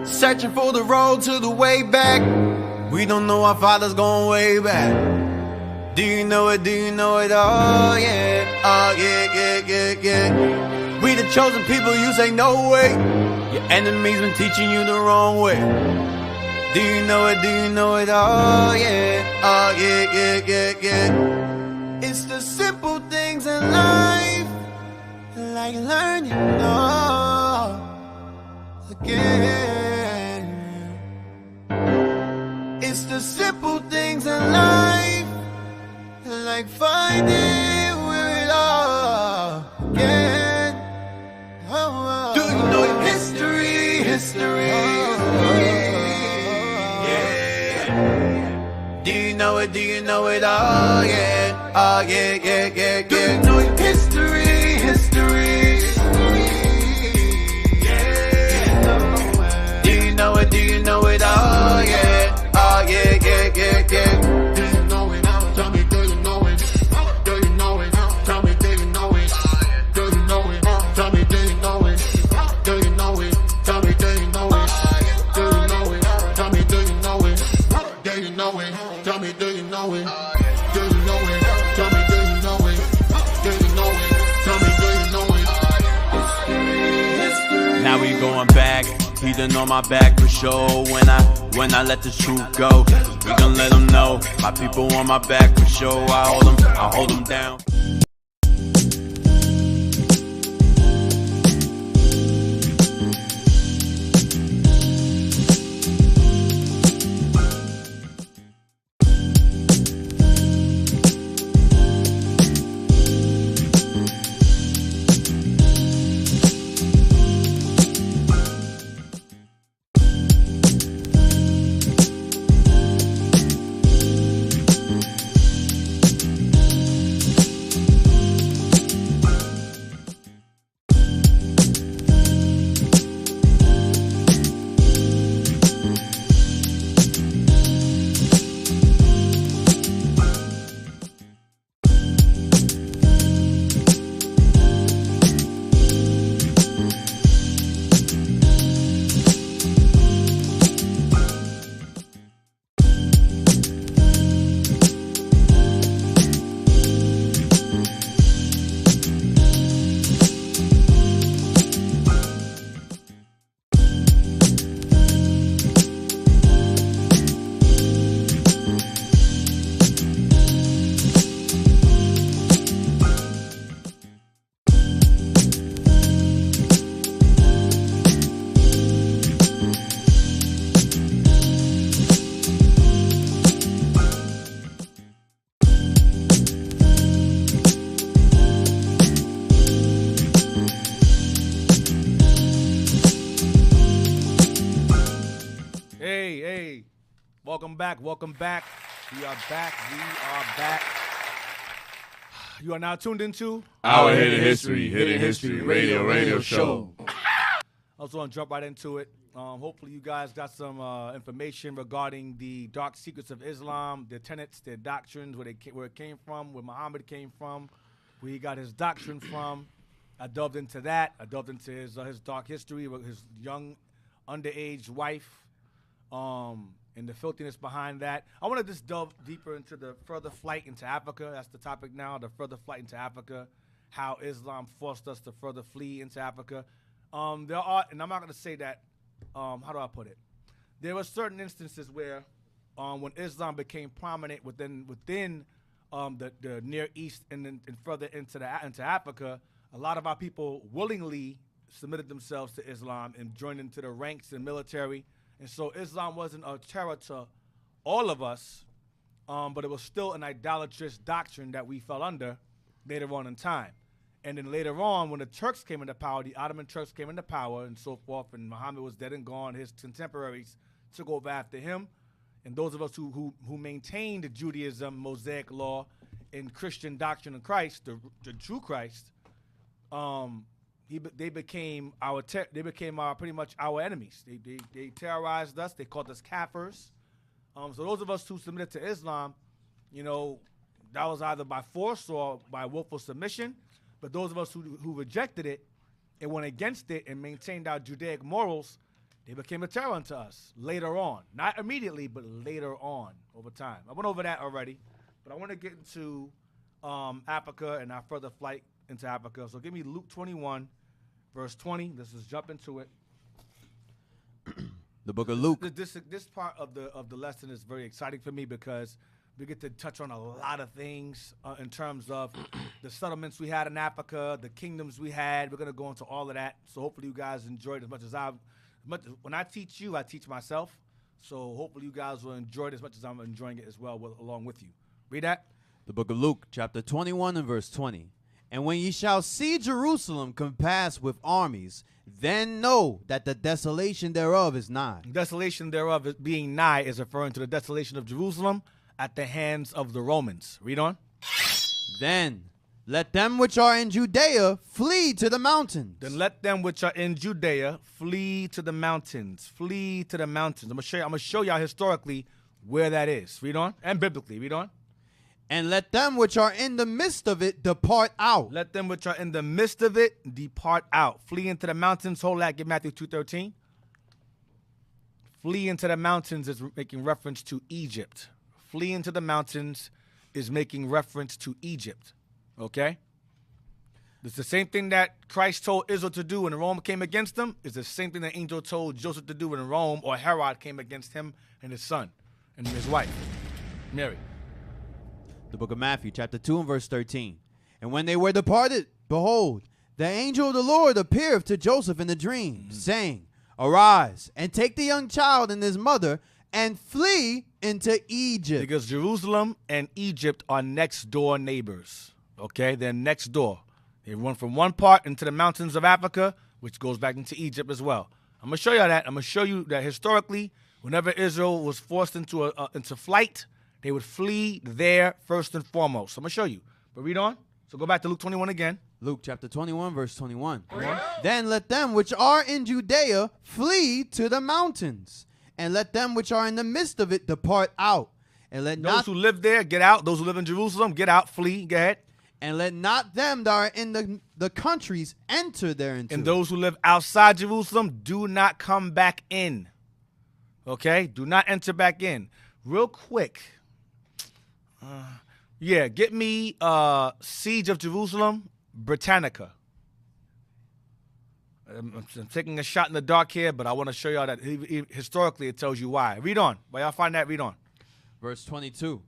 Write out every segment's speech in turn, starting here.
Searching for the road to the way back. We don't know our father's going way back. Do you know it? Do you know it? Oh yeah, oh yeah, yeah, yeah, yeah. We the chosen people, you say no way. Your enemies been teaching you the wrong way. Do you know it? Do you know it? Oh yeah, oh yeah, yeah, yeah, yeah. It's the simple things in life, like learning again. It's the simple things in life, like finding where it all began. Do you know your history? History. Yeah. Do you know it? Do you know it? Oh yeah. Oh yeah, yeah, yeah, yeah. Do you know your history? History. Yeah. Do you know it? Do you know it? Oh yeah. Oh yeah, yeah, yeah, yeah. Do you know it? Tell me, do you know it? Do you know it? Tell me, do you know it? Do you know it? Tell me, do you know it? Do you know it? Tell me, do you know it? Do you know it? Tell me, do you know it? Do you know it? Tell me, do you know it? Do you know it? Tell me, do you know it? Do you know it? Tell me, do you know it? Now we going back. He done on my back for sure. When I let the truth go, we gon' let them know. My people on my back for sure. I hold them down. Welcome back. We are back. You are now tuned into Our Hidden History radio show. I was going to jump right into it. Hopefully you guys got some information regarding the dark secrets of Islam, their tenets, their doctrines, where it came from, where Muhammad came from, where he got his doctrine from. I delved into that. I delved into his dark history with his young underage wife. And the filthiness behind that. I want to just delve deeper into the further flight into Africa. That's the topic now, the further flight into Africa, how Islam forced us to further flee into Africa. There are, and I'm not going to say that, how do I put it? There were certain instances where when Islam became prominent within the Near East and further into Africa, a lot of our people willingly submitted themselves to Islam and joined into the ranks and military. And so Islam wasn't a terror to all of us, but it was still an idolatrous doctrine that we fell under later on in time. And then later on, when the Turks came into power, the Ottoman Turks came into power and so forth, and Muhammad was dead and gone, his contemporaries took over after him. And those of us who maintained Judaism, Mosaic law, in Christian doctrine of Christ, the true Christ, they became our pretty much our enemies. They terrorized us. They called us kafirs. So those of us who submitted to Islam, you know, that was either by force or by willful submission. But those of us who rejected it and went against it and maintained our Judaic morals, they became a terror unto us later on. Not immediately, but later on over time. I went over that already, but I want to get into Africa and our further flight into Africa. So give me Luke 21, verse 20. Let's just jump into it. The book of Luke. This part of the lesson is very exciting for me because we get to touch on a lot of things in terms of the settlements we had in Africa, the kingdoms we had. We're going to go into all of that. So hopefully you guys enjoyed as much as when I teach you, I teach myself. So hopefully you guys will enjoy it as much as I'm enjoying it as well along with you. Read that. The book of Luke, chapter 21 and verse 20. And when ye shall see Jerusalem compassed with armies, then know that the desolation thereof is nigh. Desolation thereof being nigh is referring to the desolation of Jerusalem at the hands of the Romans. Read on. Then let them which are in Judea flee to the mountains. Then let them which are in Judea flee to the mountains. Flee to the mountains. I'm gonna show y'all historically where that is. Read on. And biblically. Read on. And let them which are in the midst of it depart out. Let them which are in the midst of it depart out. Flee into the mountains. Hold that. Get Matthew 2:13. Flee into the mountains is making reference to Egypt. Flee into the mountains is making reference to Egypt. Okay? It's the same thing that Christ told Israel to do when Rome came against them. It's the same thing that angel told Joseph to do when Rome or Herod came against him and his son and his wife, Mary. The book of Matthew, chapter 2 and verse 13. And when they were departed, behold, the angel of the Lord appeared to Joseph in a dream, saying, Arise, and take the young child and his mother, and flee into Egypt. Because Jerusalem and Egypt are next door neighbors. Okay? They're next door. They run from one part into the mountains of Africa, which goes back into Egypt as well. I'm going to show you that. I'm going to show you that historically, whenever Israel was forced into flight, they would flee there first and foremost. I'm going to show you. But read on. So go back to Luke 21 again. Luke chapter 21, verse 21. Then let them which are in Judea flee to the mountains, and let them which are in the midst of it depart out. And let those who live there, get out. Those who live in Jerusalem, get out, flee. Go ahead. And let not them that are in the countries enter thereinto. And those who live outside Jerusalem, do not come back in. Okay? Do not enter back in. Real quick. Get me Siege of Jerusalem, Britannica. I'm taking a shot in the dark here, but I want to show y'all that historically it tells you why. Read on. While y'all find that, read on. Verse 22.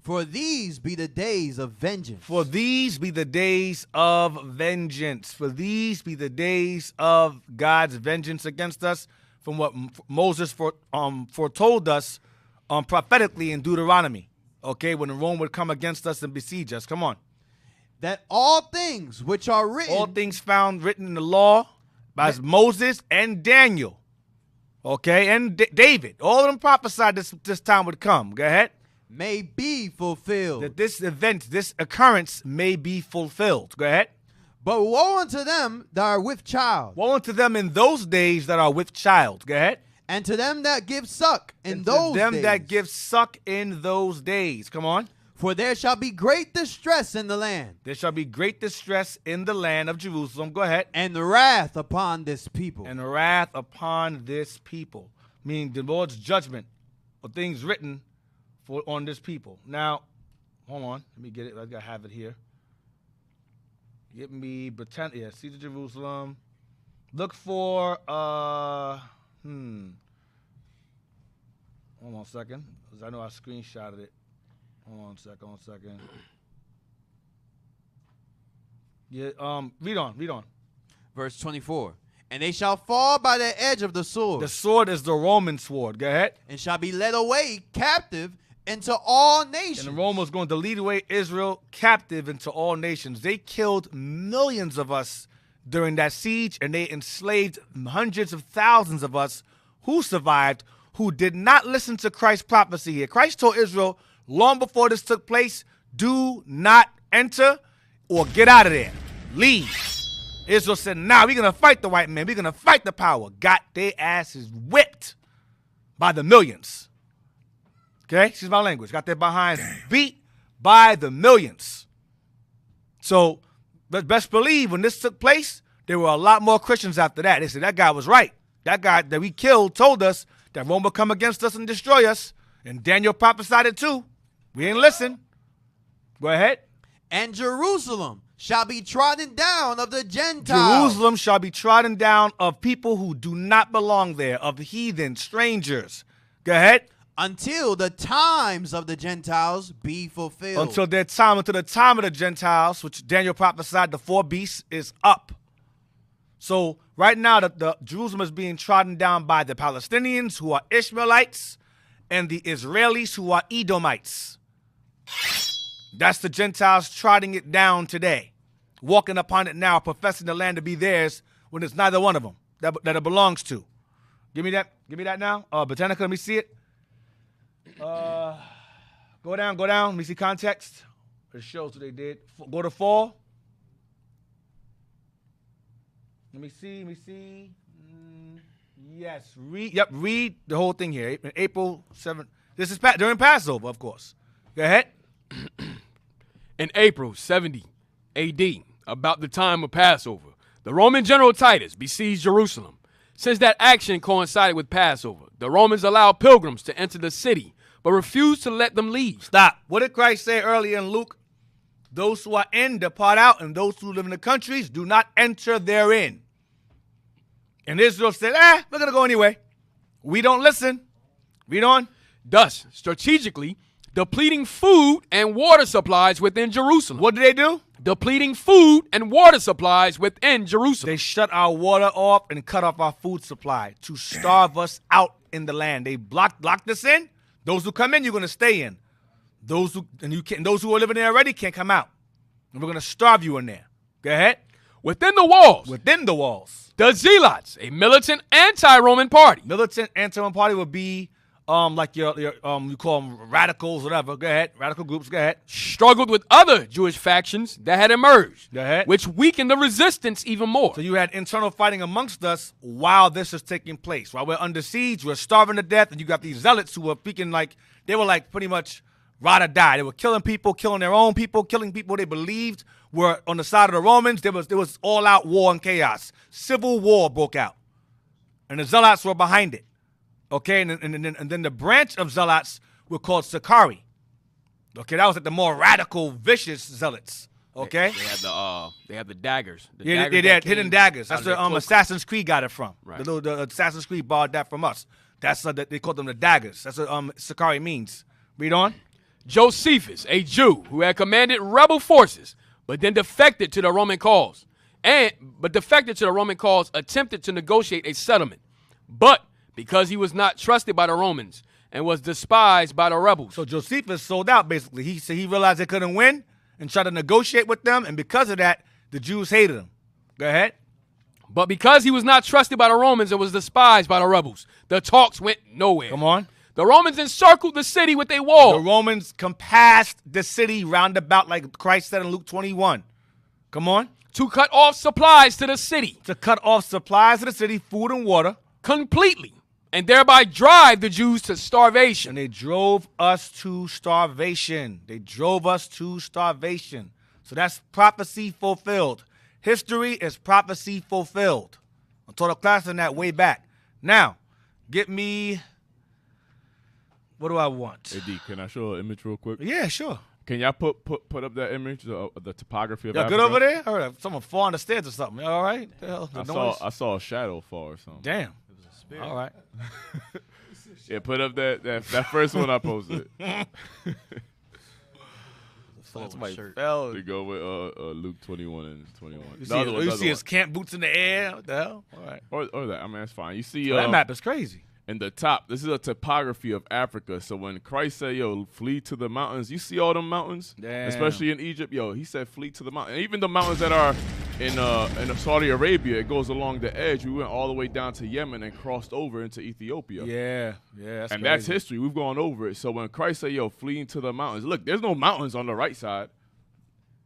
For these be the days of vengeance. For these be the days of vengeance. For these be the days of God's vengeance against us, from what Moses foretold us prophetically in Deuteronomy. Okay, when Rome would come against us and besiege us. Come on. That all things which are written. All things found written in the law by Moses and Daniel. Okay, and David. All of them prophesied this time would come. Go ahead. May be fulfilled. That this event, this occurrence may be fulfilled. Go ahead. But woe unto them that are with child. Woe unto them in those days that are with child. Go ahead. And to them that give suck in those days. them that give suck in those days. Come on. For there shall be great distress in the land. There shall be great distress in the land of Jerusalem. Go ahead. And wrath upon this people. And wrath upon this people. Meaning the Lord's judgment of things written on this people. Now, hold on. Let me get it. I gotta have it here. Get me Britannia. Siege of Jerusalem. Look for Hold on a second, because I know I screenshotted it. Hold on a second. Yeah, read on. Verse 24. And they shall fall by the edge of the sword. The sword is the Roman sword. Go ahead. And shall be led away captive into all nations. And Rome was going to lead away Israel captive into all nations. They killed millions of us during that siege, and they enslaved hundreds of thousands of us who survived, who did not listen to Christ's prophecy here. Christ told Israel long before this took place, do not enter or get out of there. Leave. Israel said, nah, we're going to fight the white man. We're going to fight the power. Got their asses whipped by the millions. Okay? Excuse my language. Got their behinds beat by the millions. So, but best believe when this took place, there were a lot more Christians after that. They said, that guy was right. That guy that we killed told us that Rome would come against us and destroy us. And Daniel prophesied it too. We ain't listen. Go ahead. And Jerusalem shall be trodden down of the Gentiles. Jerusalem shall be trodden down of people who do not belong there, of heathen, strangers. Go ahead. Until the times of the Gentiles be fulfilled. Until the time of the Gentiles, which Daniel prophesied, the 4 beasts is up. So right now, the Jerusalem is being trodden down by the Palestinians, who are Ishmaelites, and the Israelis, who are Edomites. That's the Gentiles trotting it down today, walking upon it now, professing the land to be theirs when it's neither one of them that it belongs to. Give me that. Give me that now. Botanica, let me see it. Go down. Let me see context. It shows what they did. Go to 4. Let me see. Yes. Read the whole thing here. April 7th. This is during Passover, of course. Go ahead. In April 70 A.D., about the time of Passover, the Roman general Titus besieged Jerusalem. Since that action coincided with Passover, the Romans allowed pilgrims to enter the city, but refused to let them leave. Stop. What did Christ say earlier in Luke? Those who are in depart out, and those who live in the countries do not enter therein. And Israel said, we're going to go anyway. We don't listen. Read on. Thus, strategically, depleting food and water supplies within Jerusalem. What did they do? Depleting food and water supplies within Jerusalem. They shut our water off and cut off our food supply to starve us out in the land. They blocked us in. Those who come in, you're going to stay in. Those who are living there already can't come out. And we're going to starve you in there. Go ahead. Within the walls. Within the walls. The Zealots, a militant anti-Roman party. Militant anti-Roman party would be like your you call them radicals, whatever. Go ahead. Radical groups. Go ahead. Struggled with other Jewish factions that had emerged. Go ahead. Which weakened the resistance even more. So you had internal fighting amongst us while this is taking place. While we're under siege, we're starving to death, and you got these zealots who were speaking like they were like pretty much ride or die. They were killing people, killing their own people, killing people they believed were on the side of the Romans. There was all-out war and chaos. Civil war broke out, and the zealots were behind it. Okay, and then the branch of zealots were called Sicarii. Okay, that was like the more radical, vicious zealots. Okay, they had the daggers. They had hidden daggers. That's where Assassin's Creed got it from. Right. The Assassin's Creed borrowed that from us. That's they called them the daggers. That's what Sicarii means. Read on. Josephus, a Jew who had commanded rebel forces, but then defected to the Roman cause, attempted to negotiate a settlement, but because he was not trusted by the Romans and was despised by the rebels. So Josephus sold out, basically. He realized they couldn't win and tried to negotiate with them, and because of that, the Jews hated him. Go ahead. But because he was not trusted by the Romans and was despised by the rebels, the talks went nowhere. Come on. The Romans encircled the city with a wall. The Romans compassed the city round about, like Christ said in Luke 21. Come on. To cut off supplies to the city. To cut off supplies to the city, food and water. Completely. And thereby drive the Jews to starvation. And they drove us to starvation. So that's prophecy fulfilled. History is prophecy fulfilled. I taught a class on that way back. Now, get me... What do I want? AD, can I show an image real quick? Yeah, sure. Can y'all put up that image, the topography of Y'all Africa? good over there? I heard someone fall on the stairs or something. All right? I saw a shadow fall or something. Damn. It was a spirit. All right. Yeah, put up that first one I posted. Somebody fell. To go with Luke 21 and 21. You see his camp boots in the air? What the hell? All right. Or that. I mean, that's fine. You see that map is crazy. In the top, this is a topography of Africa. So when Christ said, yo, flee to the mountains, you see all them mountains? Damn. Especially in Egypt, yo, he said flee to the mountains. And even the mountains that are in Saudi Arabia, it goes along the edge. We went all the way down to Yemen and crossed over into Ethiopia. Yeah, That's crazy. that's history. We've gone over it. So when Christ said, yo, flee into the mountains, look, there's no mountains on the right side.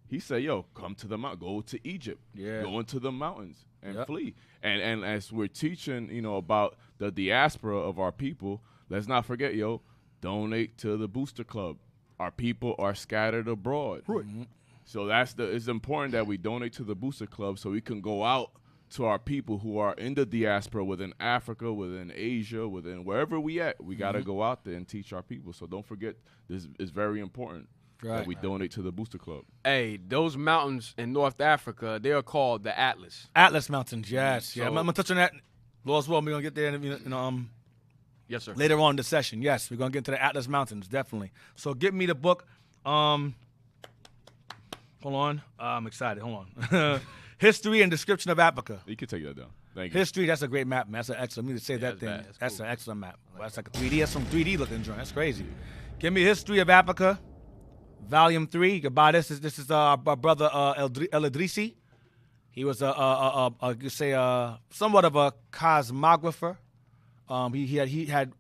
He said, yo, come to the mountain, go to Egypt, go into the mountains and flee. And as we're teaching, about the diaspora of our people, let's not forget, yo, donate to the Booster Club. Our people are scattered abroad. Right. Mm-hmm. So it's important that we donate to the Booster Club so we can go out to our people who are in the diaspora within Africa, within Asia, within wherever we at. We got to go out there and teach our people. So don't forget, this is very important that we donate to the Booster Club. Hey, those mountains in North Africa, they are called the Atlas. Atlas Mountains, yes. So, I'm going to touch on that. Lord's will, we're going to get there yes, sir. Later on in the session. Yes, we're going to get into the Atlas Mountains, definitely. So get me the book. Hold on. I'm excited. Hold on. History and Description of Africa. You can take that down. Thank you. History, that's a great map, man. That's an excellent. I need to say that thing. That's an excellent map. Well, that's like a 3D. That's some 3D looking drawing. That's crazy. Give me History of Africa, Volume 3. You can buy this. This is our brother El Idrisi. He was you say somewhat of a cosmographer. He had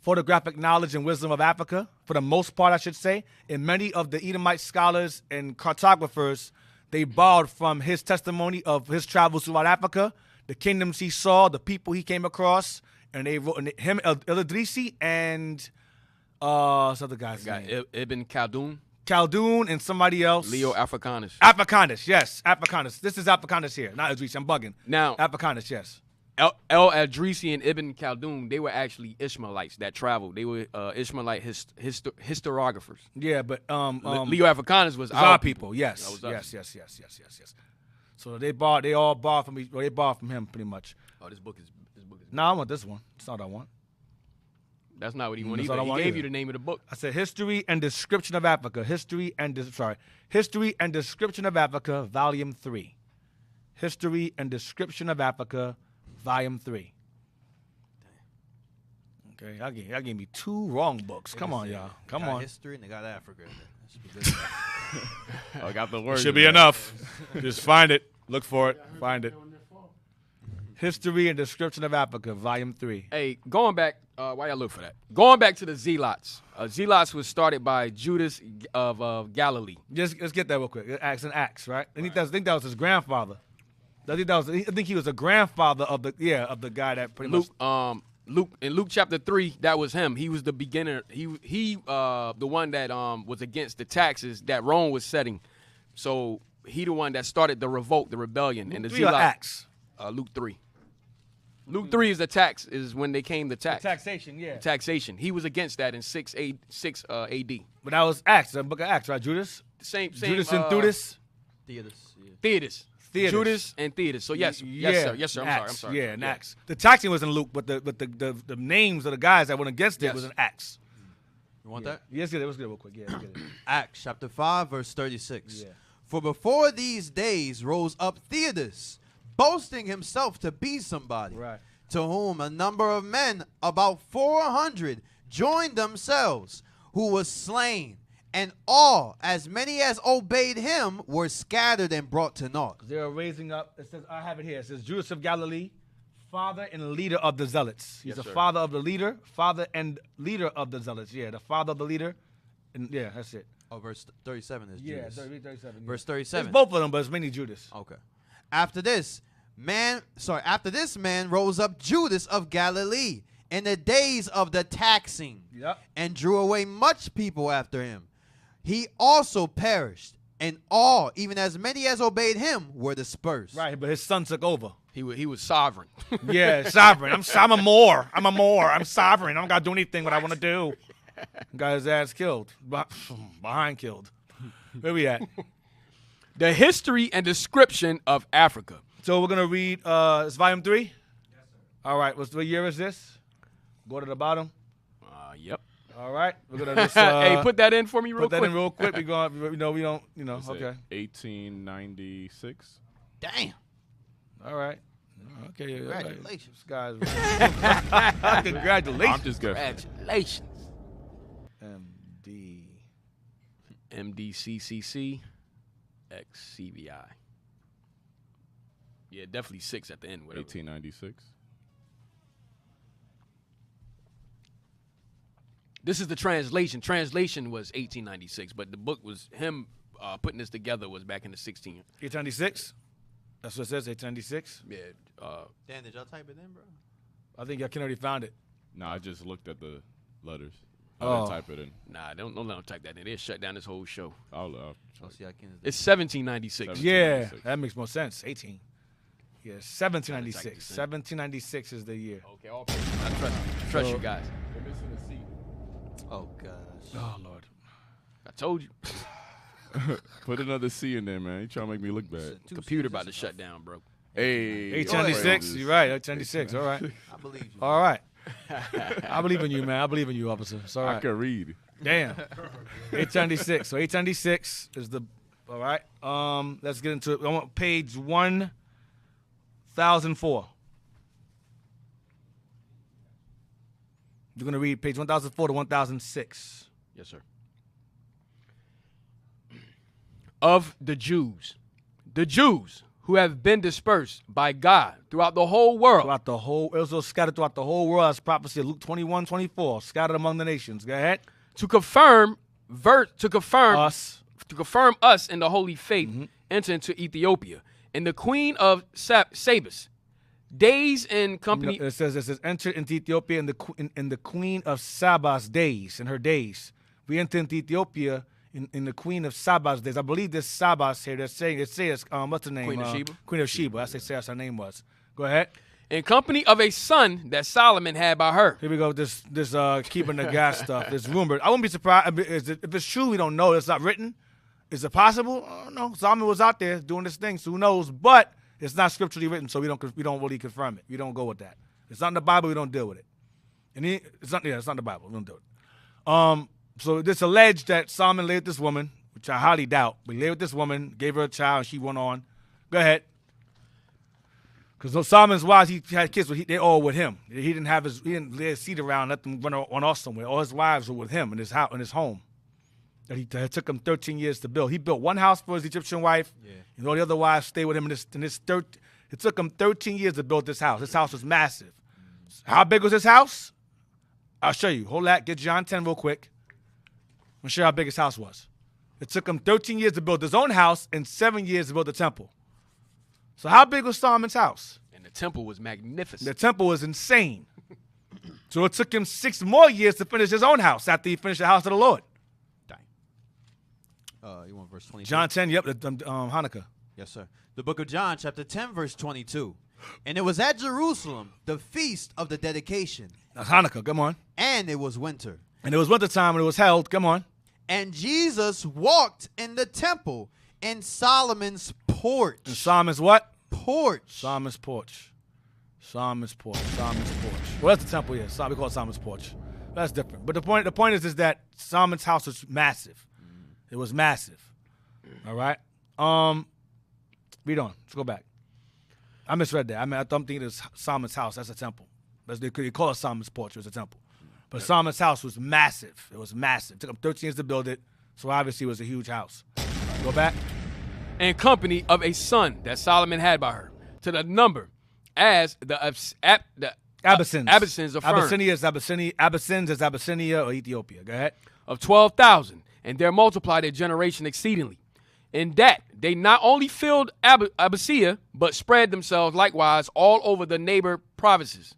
photographic knowledge and wisdom of Africa, for the most part, I should say. And many of the Edomite scholars and cartographers, they borrowed from his testimony of his travels throughout Africa, the kingdoms he saw, the people he came across, and they wrote him, El Idrisi, and what's the other guy's name? Ibn Khaldun. Khaldun and somebody else. Leo Africanus. Africanus, yes. Africanus. This is Africanus here, not Idrisi. I'm bugging. Now, Africanus, yes. El Idrisi and Ibn Khaldun, they were actually Ishmaelites that traveled. They were Ishmaelite historiographers. Yeah, but Leo Africanus was our people. Yes. Yes. So they all borrowed from me. Well, they borrowed from him pretty much. Oh, this book is. No, I want this one. It's not what I want. That's not what he wanted. He gave you the name of the book. I said History and Description of Africa. History and Description of Africa, Volume 3. History and Description of Africa, Volume 3. Okay, y'all gave me 2 wrong books. Come on, y'all. Come on. History and they got Africa. That should be good. I got the word. Should be enough. Just find it. Look for it. Find it. History and Description of Africa, Volume 3. Hey, going back, why y'all look for that? Going back to the Zealots. Zealots was started by Judas of Galilee. Let's get that real quick. Acts and Acts, right? I think that was his grandfather. I think he was a grandfather of the guy that pretty much. In Luke chapter 3, that was him. He was the beginner. He the one that was against the taxes that Rome was setting. So he the one that started the revolt, the rebellion, and the Zealots. Acts. Luke 3. Luke 3 is when they came to tax. The taxation, yeah. Taxation. He was against that in 6 AD. But that was Acts, the book of Acts, right? Judas? Same. Judas and Theudas? Theodas. Theodas. Judas and Theodas. So yes, sir. I'm sorry. Yeah, in Acts. The taxing was in Luke, but the names of the guys that went against it was in Acts. You want that? Yes, let's get it real quick. Yeah, let's get it. Acts chapter 5, verse 36. Yeah. For before these days rose up Theodas, boasting himself to be somebody, right, to whom a number of men, about 400, joined themselves, who was slain, and all, as many as obeyed him, were scattered and brought to naught. They are raising up, it says, I have it here, it says, Judas of Galilee, father and leader of the zealots. He's the father of the leader, father and leader of the zealots. Yeah, the father of the leader, and yeah, that's it. Oh, verse 37 is Judas. Yeah, 37. Verse 37. It's both of them, but it's mainly Judas. Okay. After this man rose up Judas of Galilee in the days of the taxing, and drew away much people after him. He also perished, and all, even as many as obeyed him, were dispersed. Right, but his son took over. He was sovereign. Yeah, sovereign. I'm a Moor. I'm sovereign. I don't got to do anything what I want to do. Got his ass killed. Behind killed. Where we at? The History and Description of Africa. So we're going to read, it's volume 3? Yes, sir. All right, what year is this? Go to the bottom. Yep. All right. We're going to just, hey, put that in for me real quick. Put that in real quick. We're going, we don't, okay. 1896. Damn. All right. Okay. Congratulations. Guys. Congratulations. I'm just guessing. Congratulations. MD. MDCCC XCVI. Yeah, definitely 6 at the end. Whatever. 1896. This is the translation. Translation was 1896, but the book was him putting this together was back in the 16th. 1896? That's what it says, 1896? Yeah. Dan, did y'all type it in, bro? I think I can already found it. No, I just looked at the letters. I Oh. didn't type it in. Nah, don't let them type that in. They'll shut down this whole show. I'll Oh, see, I can. It's 1796. Yeah, 1796. that makes more sense. 18. Yeah, 1796. Gotta type this in. 1796 is the year. Okay, all praise. I trust you guys. They're missing a seat. Oh gosh. Oh, Lord. I told you. Put another C in there, man. You trying to make me look bad. Computer about to shut down, bro. Hey. 1896, you're right, 1896, all right. I believe you. All right. I believe in you, man. I believe in you, officer. It's all I right. can read. Damn. 896. So 896 is the, all right. Let's get into it. I want page 1004. You're going to read page 1004 to 1006. Yes, sir. Of the Jews who have been dispersed by God throughout the whole world. Throughout the whole, Israel scattered throughout the whole world. That's prophecy of Luke 21:24. Scattered among the nations. Go ahead. To confirm Us. to confirm us in the holy faith, enter into Ethiopia. And the queen of Sabas, days in company. It says enter into Ethiopia in the queen of Saba's days, in her days. We enter into Ethiopia in the queen of Saba's days. I believe this Sabas here, they're saying, it says, what's her name? Queen of Sheba? Queen of Sheba. That's what they say her name was. Go ahead. In company of a son that Solomon had by her. Here we go. This keeping the gas stuff. It's rumored. I wouldn't be surprised if it's true. We don't know. It's not written. Is it possible? I don't know. Solomon was out there doing this thing, so who knows? But it's not scripturally written, so we don't really confirm it. We don't go with that. It's not in the Bible. We don't deal with it. And it's not in the Bible. We don't do it. So it's alleged that Solomon lay with this woman, which I highly doubt. But he lay with this woman, gave her a child, and she went on. Go ahead. Because Solomon's wives, he had kids, but they all with him. He didn't lay his seed around, let them run on off somewhere. All his wives were with him in his house, in his home. It took him 13 years to build. He built one house for his Egyptian wife, and all the other wives stayed with him. It took him 13 years to build this house. This house was massive. How big was this house? I'll show you. Hold that. Get John 10 real quick. I'm going to show you how big his house was. It took him 13 years to build his own house and 7 years to build the temple. So how big was Solomon's house? And the temple was magnificent. The temple was insane. So it took him 6 more years to finish his own house after he finished the house of the Lord. Dang. You want verse 22? John 10, yep, Hanukkah. Yes, sir. The book of John, chapter 10, verse 22. And it was at Jerusalem, the feast of the dedication. Hanukkah, come on. And it was winter. And it was wintertime when it was held, come on. And Jesus walked in the temple in Solomon's porch. And Solomon's what? Porch. Solomon's porch. Solomon's porch. Solomon's porch. Well, that's the temple, yeah. We call it Solomon's porch. That's different. But the point is that Solomon's house was massive. It was massive. All right? Read on. Let's go back. I misread that. I'm thinking it's Solomon's house. That's a temple. They call it Solomon's porch. It was a temple. But Solomon's house was massive. It was massive. It took him 13 years to build it, so obviously it was a huge house. Go back. And company of a son that Solomon had by her, to the number as the Abyssins. Abyssins affirm. Abyssins is Abyssinia or Ethiopia. Go ahead. Of 12,000, and there multiplied their generation exceedingly. In that they not only filled Abyssia, but spread themselves likewise all over the neighbor provinces.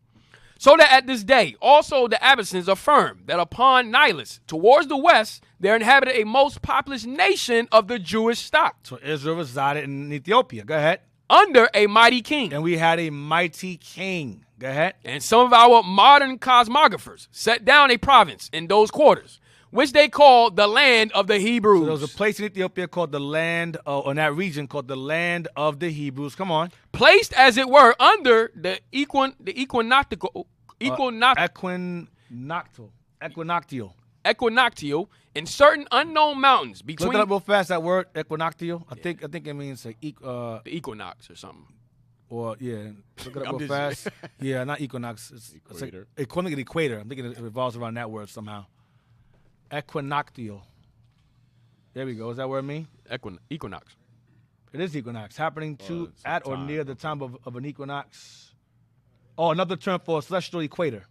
So that at this day also the Abyssins affirm that upon Nilus, towards the west, there inhabited a most populous nation of the Jewish stock. So Israel resided in Ethiopia. Go ahead. Under a mighty king. And we had a mighty king. Go ahead. And some of our modern cosmographers set down a province in those quarters, which they call the land of the Hebrews. So there was a place in Ethiopia called the land, or in that region called the land of the Hebrews. Come on. Placed, as it were, under the equinoctial, in certain unknown mountains between. Look it up real fast. That word equinoctial. I think it means the equinox or something. Or yeah, look it up real fast. Yeah, not equinox. It's Equator. Like equator. I'm thinking it revolves around that word somehow. Equinoctial. There we go. Is that what it means? Equinox. It is equinox. Happening it's a at or time, near the time of an equinox. Oh, another term for a celestial equator.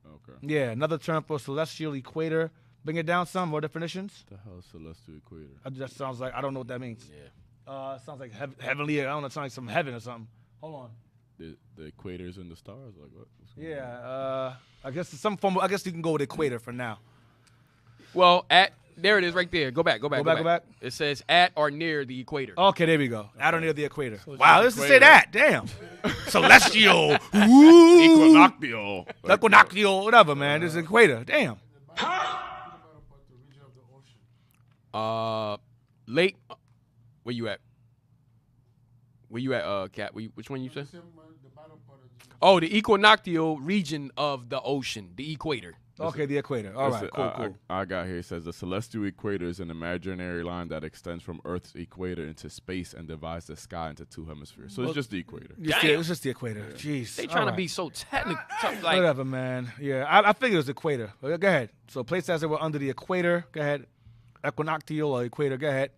Okay. Yeah, another term for celestial equator. Bring it down some more definitions. What the hell is celestial equator? That sounds like, I don't know what that means. Yeah. It sounds like heavenly, I don't know, it sounds like some heaven or something. Hold on. The equators and the stars? Like what? Yeah, I guess some form. I guess you can go with equator for now. Well, there it is right there. Go back. Go back. It says at or near the equator. Okay, there we go. At or near the equator. So Wow, let's just say equator. that. Damn. Celestial. Equinoctial. Equinoctial, whatever, man. This is equator. Damn. Lake. Where you at? Cat? Which one you said? Oh, the equinoctial region of the ocean, the equator. Okay, the equator. All right, cool. I got here. It says the celestial equator is an imaginary line that extends from Earth's equator into space and divides the sky into two hemispheres. So it's just the equator. It's just the equator. Jeez. They trying to be so technical. Like, whatever, man. Yeah, I figured it was equator. Go ahead. So places that were under the equator. Go ahead. Equinoctial or equator. Go ahead.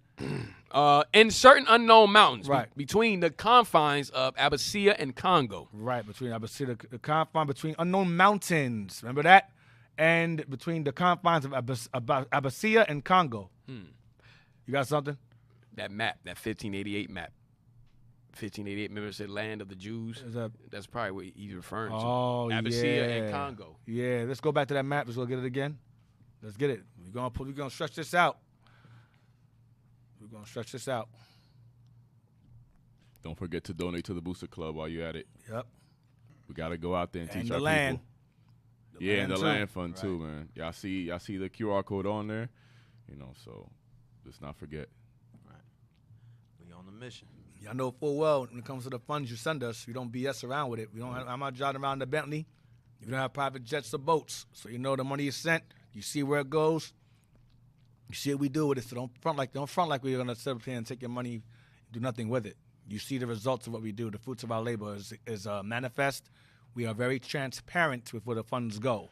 in certain unknown mountains Right. between the confines of Abyssinia and Congo. Right, between Abyssinia, the confine between unknown mountains. Remember that? And between the confines of Abyssinia and Congo. You got something? That map, that 1588 map. 1588, remember it said land of the Jews? That's probably what he's referring to. Oh, Abyssinia yeah. and Congo. Yeah, let's go back to that map. Let's go get it again. Let's get it. We're gonna stretch this out. Don't forget to donate to the Booster Club while you're at it. Yep. We got to go out there and teach And our the land. people. Yeah, and the too. land fund too, man. Y'all see the QR code on there, so let's not forget. We on the mission. Y'all know full well when it comes to the funds you send us, we don't BS around with it. I'm not driving around the Bentley. You don't have private jets or boats, so you know the money is sent. You see where it goes. You see what we do with it. So don't front like we're gonna sit up here and take your money, and do nothing with it. You see the results of what we do. The fruits of our labor is manifest. We are very transparent with where the funds go,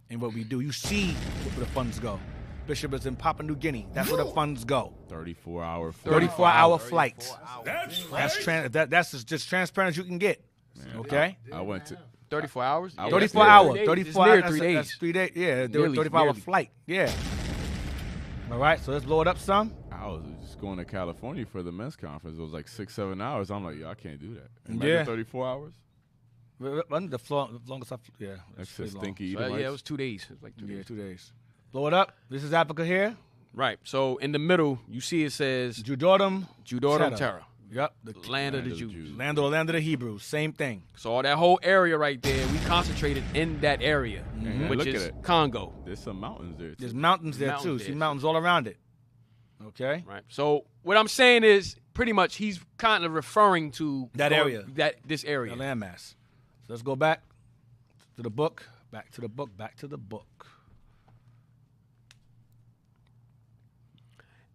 and what we do. You see where the funds go. Bishop is in Papua New Guinea. That's where the funds go. 34-hour flight. 34-hour flight. That's just transparent as you can get. Man, Okay. I went to 34 hours? I 34 went hours. It's 34 near hours. 3 days. That's 3 days. Yeah, Nearly, 34-hour nearly. flight. Yeah. All right, so let's blow it up some. I was just going to California for the men's conference. It was like 6-7 hours. I'm like, I can't do that. Imagine Yeah. 34 hours. The longest I yeah. That's pretty just long. stinky. Yeah, it was 2 days. It was like 2 Yeah, days. 2 days. Blow it up. This is Africa here. Right. So in the middle, you see it says Judorum. Judorum Terra, Yep. the land of the Jews. Land of the Hebrews. Same thing. So all that whole area right there, we concentrated in that area, Mhm. which Look is at it. Congo. There's some mountains there. There's Too. mountains there Mountains too. there. See mountains all around it. Okay. Right. So what I'm saying is pretty much he's kind of referring to That area. This area. The landmass. So let's go back to the book. Back to the book.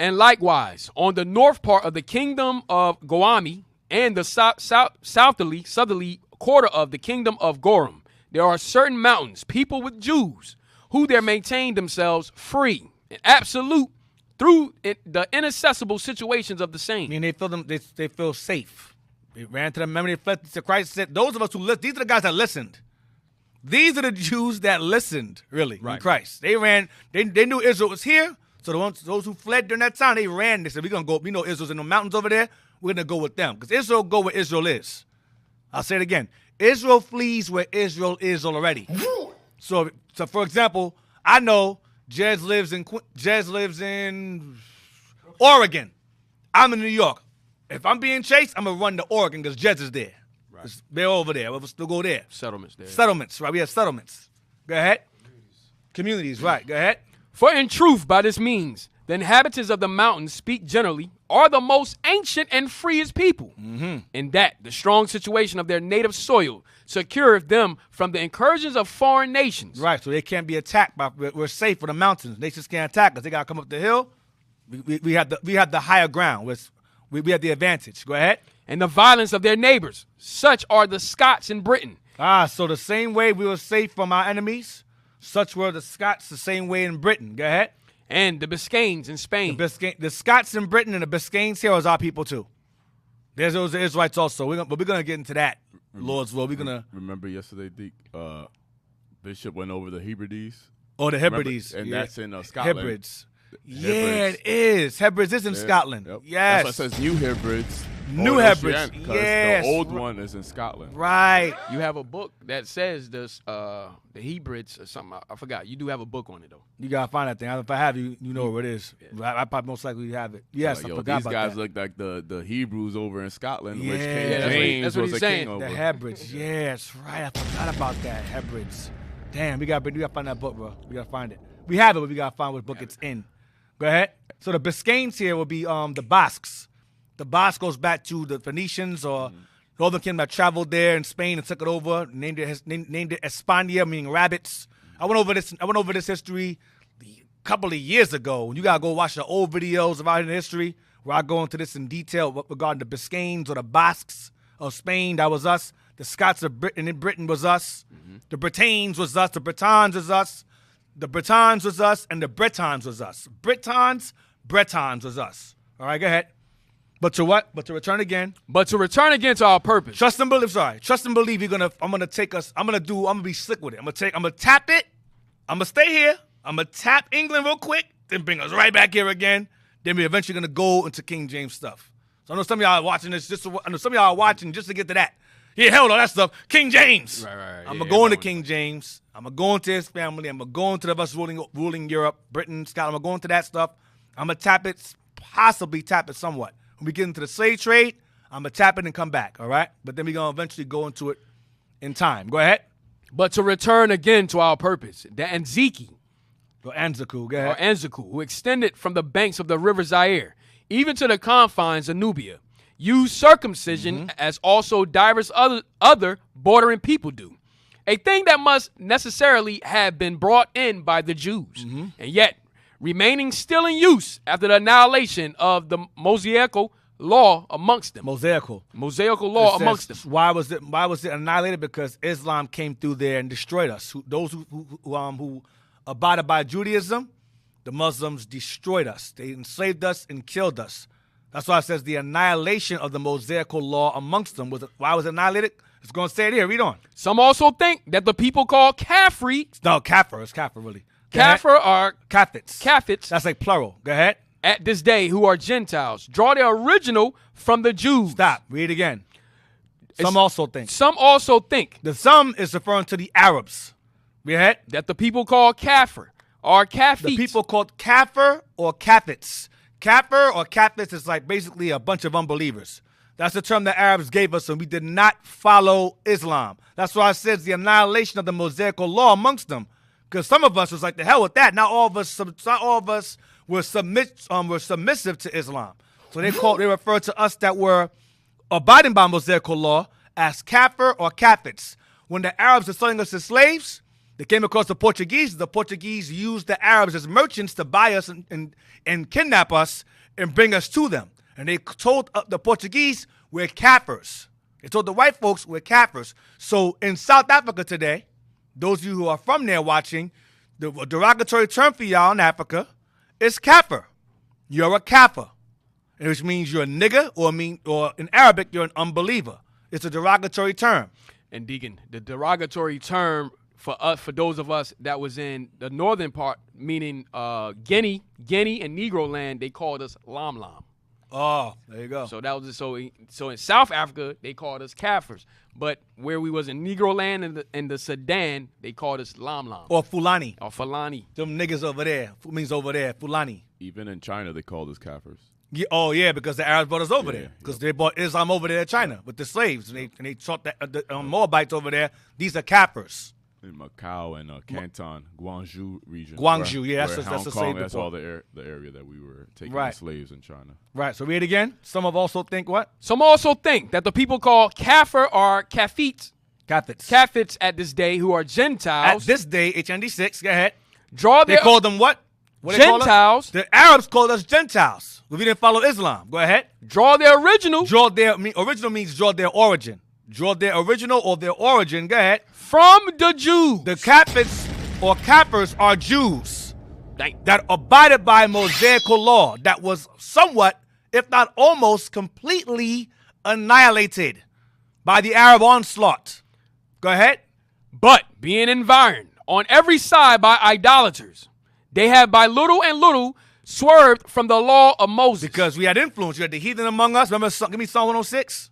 And likewise, on the north part of the kingdom of Goami and the southerly quarter of the kingdom of Goram, there are certain mountains, people with Jews, who there maintain themselves free and absolute through the inaccessible situations of the I same. mean, they feel safe. They ran to the memory of fled to Christ. Said, those of us who listen, these are the guys that listened. These are the Jews that listened, really, in Christ. They ran. They knew Israel was here. So those who fled during that time, they ran. They said, we're going to go. We know Israel's in the mountains over there. We're going to go with them. Because Israel go where Israel is. I'll say it again. Israel flees where Israel is already. So for example, I know Jez lives in Oregon. I'm in New York. If I'm being chased, I'm going to run to Oregon because Jez is there. Right. They're over there. We'll still go there. Settlements there. Settlements, right? We have settlements. Go ahead. Communities, right. Go ahead. For in truth, by this means, the inhabitants of the mountains speak generally, are the most ancient and freest people. In that, the strong situation of their native soil secureth them from the incursions of foreign nations. Right, so they can't be attacked. We're safe for the mountains. Nations can't attack us. They got to come up the hill. We have the higher ground. We have the advantage. Go ahead. And the violence of their neighbors. Such are the Scots in Britain. So the same way we were safe from our enemies, such were the Scots the same way in Britain. Go ahead. And the Biscaynes in Spain. The Scots in Britain and the Biscaynes here is our people too. There's those Israelites also. But we're gonna get into that, Lord's will. We're gonna remember yesterday, Deke, Bishop went over the Hebrides. Oh, the Hebrides. And that's in Scotland. Hebrides. Yeah, it is. Hebrides is in Scotland. Yep. Yes. That's why it says New Hebrides. New Hebrides. Yes. The old one is in Scotland. Right. You have a book that says this, the Hebrides or something. I forgot. You do have a book on it, though. You got to find that thing. If I have you know where it is. I probably most likely have it. Yes, I forgot these about guys that. look like the Hebrews over in Scotland, which Yeah. King Yeah, James that's what was he's a king saying. over. The Hebrides. Yes, right. I forgot about that. Hebrides. Damn, we got to find that book, bro. We got to find it. We have it, but we got to find what book it's in. Go ahead. So the Biscaynes here will be the Basques. The Basque goes back to the Phoenicians or Northern Kingdom that traveled there in Spain and took it over, named it España, meaning rabbits. I went over this history a couple of years ago. You gotta go watch the old videos about the history where I go into this in detail regarding the Biscaynes or the Basques of Spain. That was us. The Scots of Britain was us. The Bretagne was us. The Bretons was us. The Bretons was us, and the Bretons was us. Bretons was us. All right, go ahead. But to what? But to return again. But to return again to our purpose. Trust and believe. Sorry. Trust and believe. I'm gonna be slick with it. I'm gonna tap it. I'm gonna stay here. I'm gonna tap England real quick, then bring us right back here again. Then we're eventually gonna go into King James stuff. So I know some of y'all are watching this just to get to that. Yeah, hell no, that stuff. King James. Right. I'm gonna go into King James. I'm gonna go into his family. I'm gonna go into the us ruling Europe, Britain, Scotland. I'm gonna go into that stuff. I'm gonna possibly tap it somewhat. When we get into the slave trade, I'm going to tap it and come back, all right? But then we're going to eventually go into it in time. Go ahead. But to return again to our purpose, the Anziki, Go Anzaku, go ahead. or Anzaku, who extended from the banks of the river Zaire, even to the confines of Nubia, used circumcision as also divers other bordering people do, a thing that must necessarily have been brought in by the Jews, and yet remaining still in use after the annihilation of the Mosaical law amongst them. Mosaical Law amongst them. Why was it annihilated? Because Islam came through there and destroyed us. Those who abided by Judaism, the Muslims destroyed us. They enslaved us and killed us. That's why it says the annihilation of the Mosaical law amongst them. Why was it annihilated? It's going to say it here. Read on. Some also think that the people called Kafri, No, Kafir. It's Kafir, really. Kafir are Kafirs. That's like plural. Go ahead. at this day, who are Gentiles, draw their original from the Jews. Stop. Read again. Some also think. Some also think The some is referring to the Arabs. Read ahead. that the people called Kafir are Kafits. The people called Kafir or Kafits. Kafir or Kafits is like basically a bunch of unbelievers. That's the term the Arabs gave us, and we did not follow Islam. That's why it says the annihilation of the Mosaical law amongst them. Because some of us was like, the hell with that. Not all of us were submissive to Islam. So they refer to us that were abiding by Mosaical law as Kafir or Kafits. When the Arabs are selling us as slaves, they came across the Portuguese. The Portuguese used the Arabs as merchants to buy us and kidnap us and bring us to them. And they told the Portuguese, we're Kafirs. They told the white folks, we're Kafirs. So in South Africa today, those of you who are from there watching, the derogatory term for y'all in Africa is Kafir. You're a Kafir, which means you're a nigger, or in Arabic, you're an unbeliever. It's a derogatory term. And Deacon, the derogatory term for those of us that was in the northern part, meaning Guinea and Negro land, they called us Lam Lam. Oh, there you go. So that was so in South Africa they called us Kafirs, but where we was in Negro land in the Sudan they called us Lam Lam Or Fulani. or Fulani. Them niggas over there. Means over there. Fulani. Even in China, they called us Kafirs. Yeah, oh, yeah, because the Arabs brought us over there. Because they brought Islam over there to China with the slaves. And they taught the Moabites over there, these are Kafirs. In Macau and Canton, Guangzhou region. Guangzhou, yeah, that's Hong the Kong, slave that's depot. all the area that we were taking Right. as slaves in China. Right, so read again. Some have also think what? Some also think that the people called Kafir are Kafits, Kafirs. Kafits at this day, who are At Gentiles, this day, HND6, go ahead. draw They their called them what? What they call us? Gentiles, The Arabs called us Gentiles. We didn't follow Islam. Go ahead. draw their original Original means draw their origin. Draw their original or their origin. Go ahead. from the Jews. The Kafirs or Kafirs are Jews Dang. that abided by Mosaical law that was somewhat, if not almost completely annihilated by the Arab onslaught. Go ahead. But being environed on every side by idolaters, they have by little and little swerved from the law of Moses. Because we had influence. You had the heathen among us. Remember, give me Psalm 106?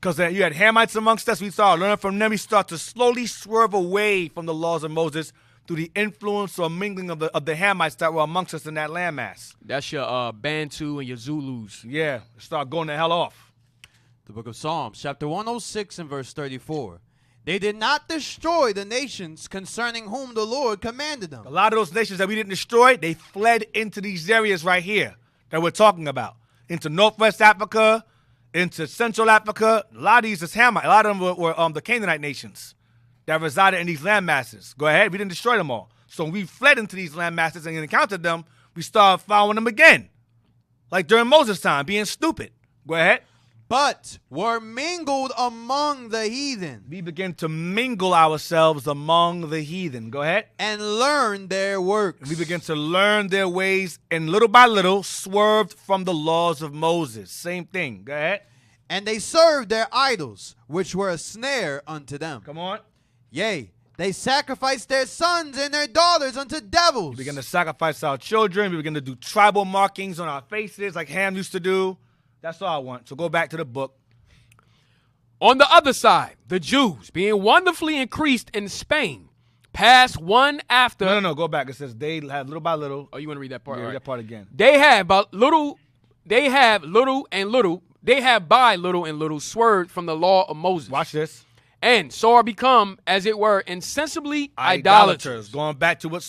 Because you had Hamites amongst us. We started learning from them. We start to slowly swerve away from the laws of Moses through the influence or mingling of the Hamites that were amongst us in that landmass. That's your Bantu and your Zulus. Yeah, start going the hell off. The book of Psalms, chapter 106 and verse 34. They did not destroy the nations concerning whom the Lord commanded them. A lot of those nations that we didn't destroy, they fled into these areas right here that we're talking about. Into Northwest Africa, into Central Africa. A lot of these is Hamite. A lot of them were the Canaanite nations that resided in these land masses. Go ahead. We didn't destroy them all. So when we fled into these land masses and encountered them, we started following them again. Like during Moses' time, being stupid. Go ahead. But were mingled among the heathen. We begin to mingle ourselves among the heathen. Go ahead. And learn their works. We begin to learn their ways and little by little swerved from the laws of Moses. Same thing. Go ahead. And they served their idols, which were a snare unto them. Come on. Yea, they sacrificed their sons and their daughters unto devils. We begin to sacrifice our children. We begin to do tribal markings on our faces like Ham used to do. That's all I want. So go back to the book. On the other side, the Jews, being wonderfully increased in Spain, passed one after. No. Go back. It says they have little by little. Oh, you want to read that part? Yeah, All read right. that part again. They have by little and little swerved from the law of Moses. Watch this. And so are become, as it were, insensibly idolaters. Going back to what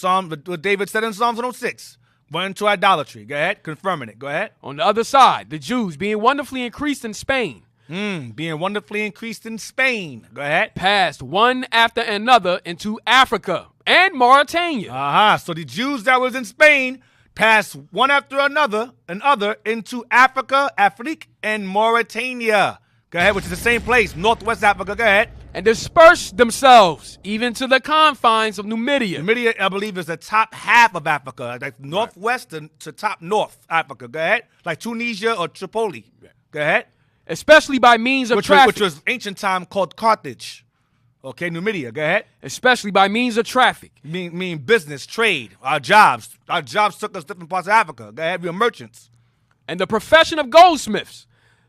David said in Psalms 106. Went into idolatry. Go ahead. Confirming it. Go ahead. On the other side, the Jews, being wonderfully increased in Spain, being wonderfully increased in Spain. Go ahead. passed one after another into Africa and Mauritania. So the Jews that was in Spain passed one after another into Africa, Afrique, and Mauritania. Go ahead, which is the same place, Northwest Africa. Go ahead. And dispersed themselves even to the confines of Numidia. Numidia, I believe, is the top half of Africa, like northwest to top north Africa. Go ahead. Like Tunisia or Tripoli. Go ahead. Especially by means of traffic. Which was ancient time called Carthage. Okay, Numidia. Go ahead. Especially by means of traffic. Mean business, trade, our jobs. Our jobs took us different parts of Africa. Go ahead. We were merchants. And the profession of goldsmiths,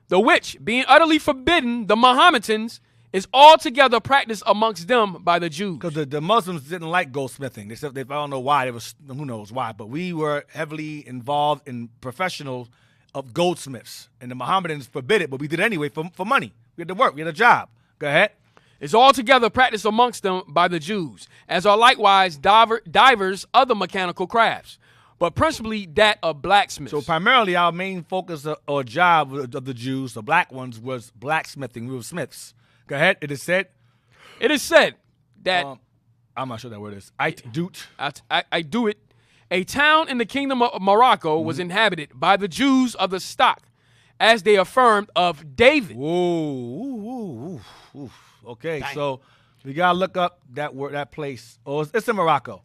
the which, being utterly forbidden, the Mohammedans, is altogether practiced amongst them by the Jews. Because the Muslims didn't like goldsmithing. I don't know why. Who knows why. But we were heavily involved in professionals of goldsmiths. And the Mohammedans forbid it, but we did it anyway for money. We had to work. We had a job. Go ahead. Is altogether practiced amongst them by the Jews, as are likewise divers other mechanical crafts, but principally that of blacksmiths. So primarily our main focus or job of the Jews, the black ones, was blacksmithing. We were smiths. Go ahead. It is said that I'm not sure that word is. I do it. A town in the kingdom of Morocco was inhabited by the Jews of the stock, as they affirmed of David. Whoa. Okay, dang. So we gotta look up that word, that place. Oh, it's in Morocco,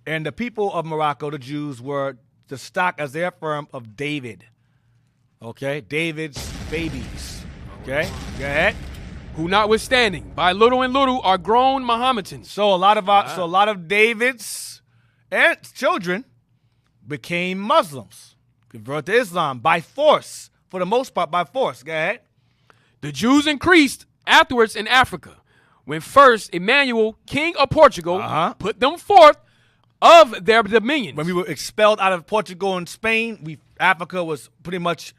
and the people of Morocco, the Jews, were the stock, as they affirmed, of David. Okay, David's babies. Okay, go ahead. Who, notwithstanding, by little and little are grown Mohammedans. So a lot of David's and children became Muslims, converted to Islam by force, for the most part by force. Go ahead. The Jews increased afterwards in Africa, when first Emmanuel, king of Portugal, put them forth of their dominions. When we were expelled out of Portugal and Spain, Africa was pretty much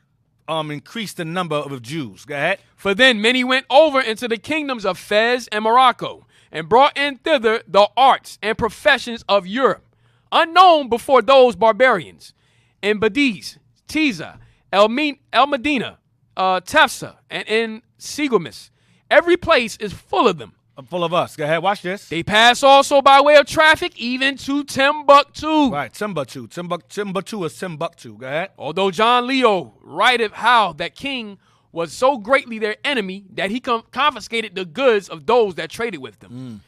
increased the number of Jews. Go ahead. For then many went over into the kingdoms of Fez and Morocco, and brought in thither the arts and professions of Europe, unknown before those barbarians. In Badiz, Tiza, El Medina, Tefsa, and in Sigomis, every place is full of them. Full of us. Go ahead, watch this. They pass also by way of traffic even to Timbuktu. Right, Timbuktu. Timbuktu is Timbuktu. Go ahead. Although John Leo writeth how that king was so greatly their enemy that he confiscated the goods of those that traded with them.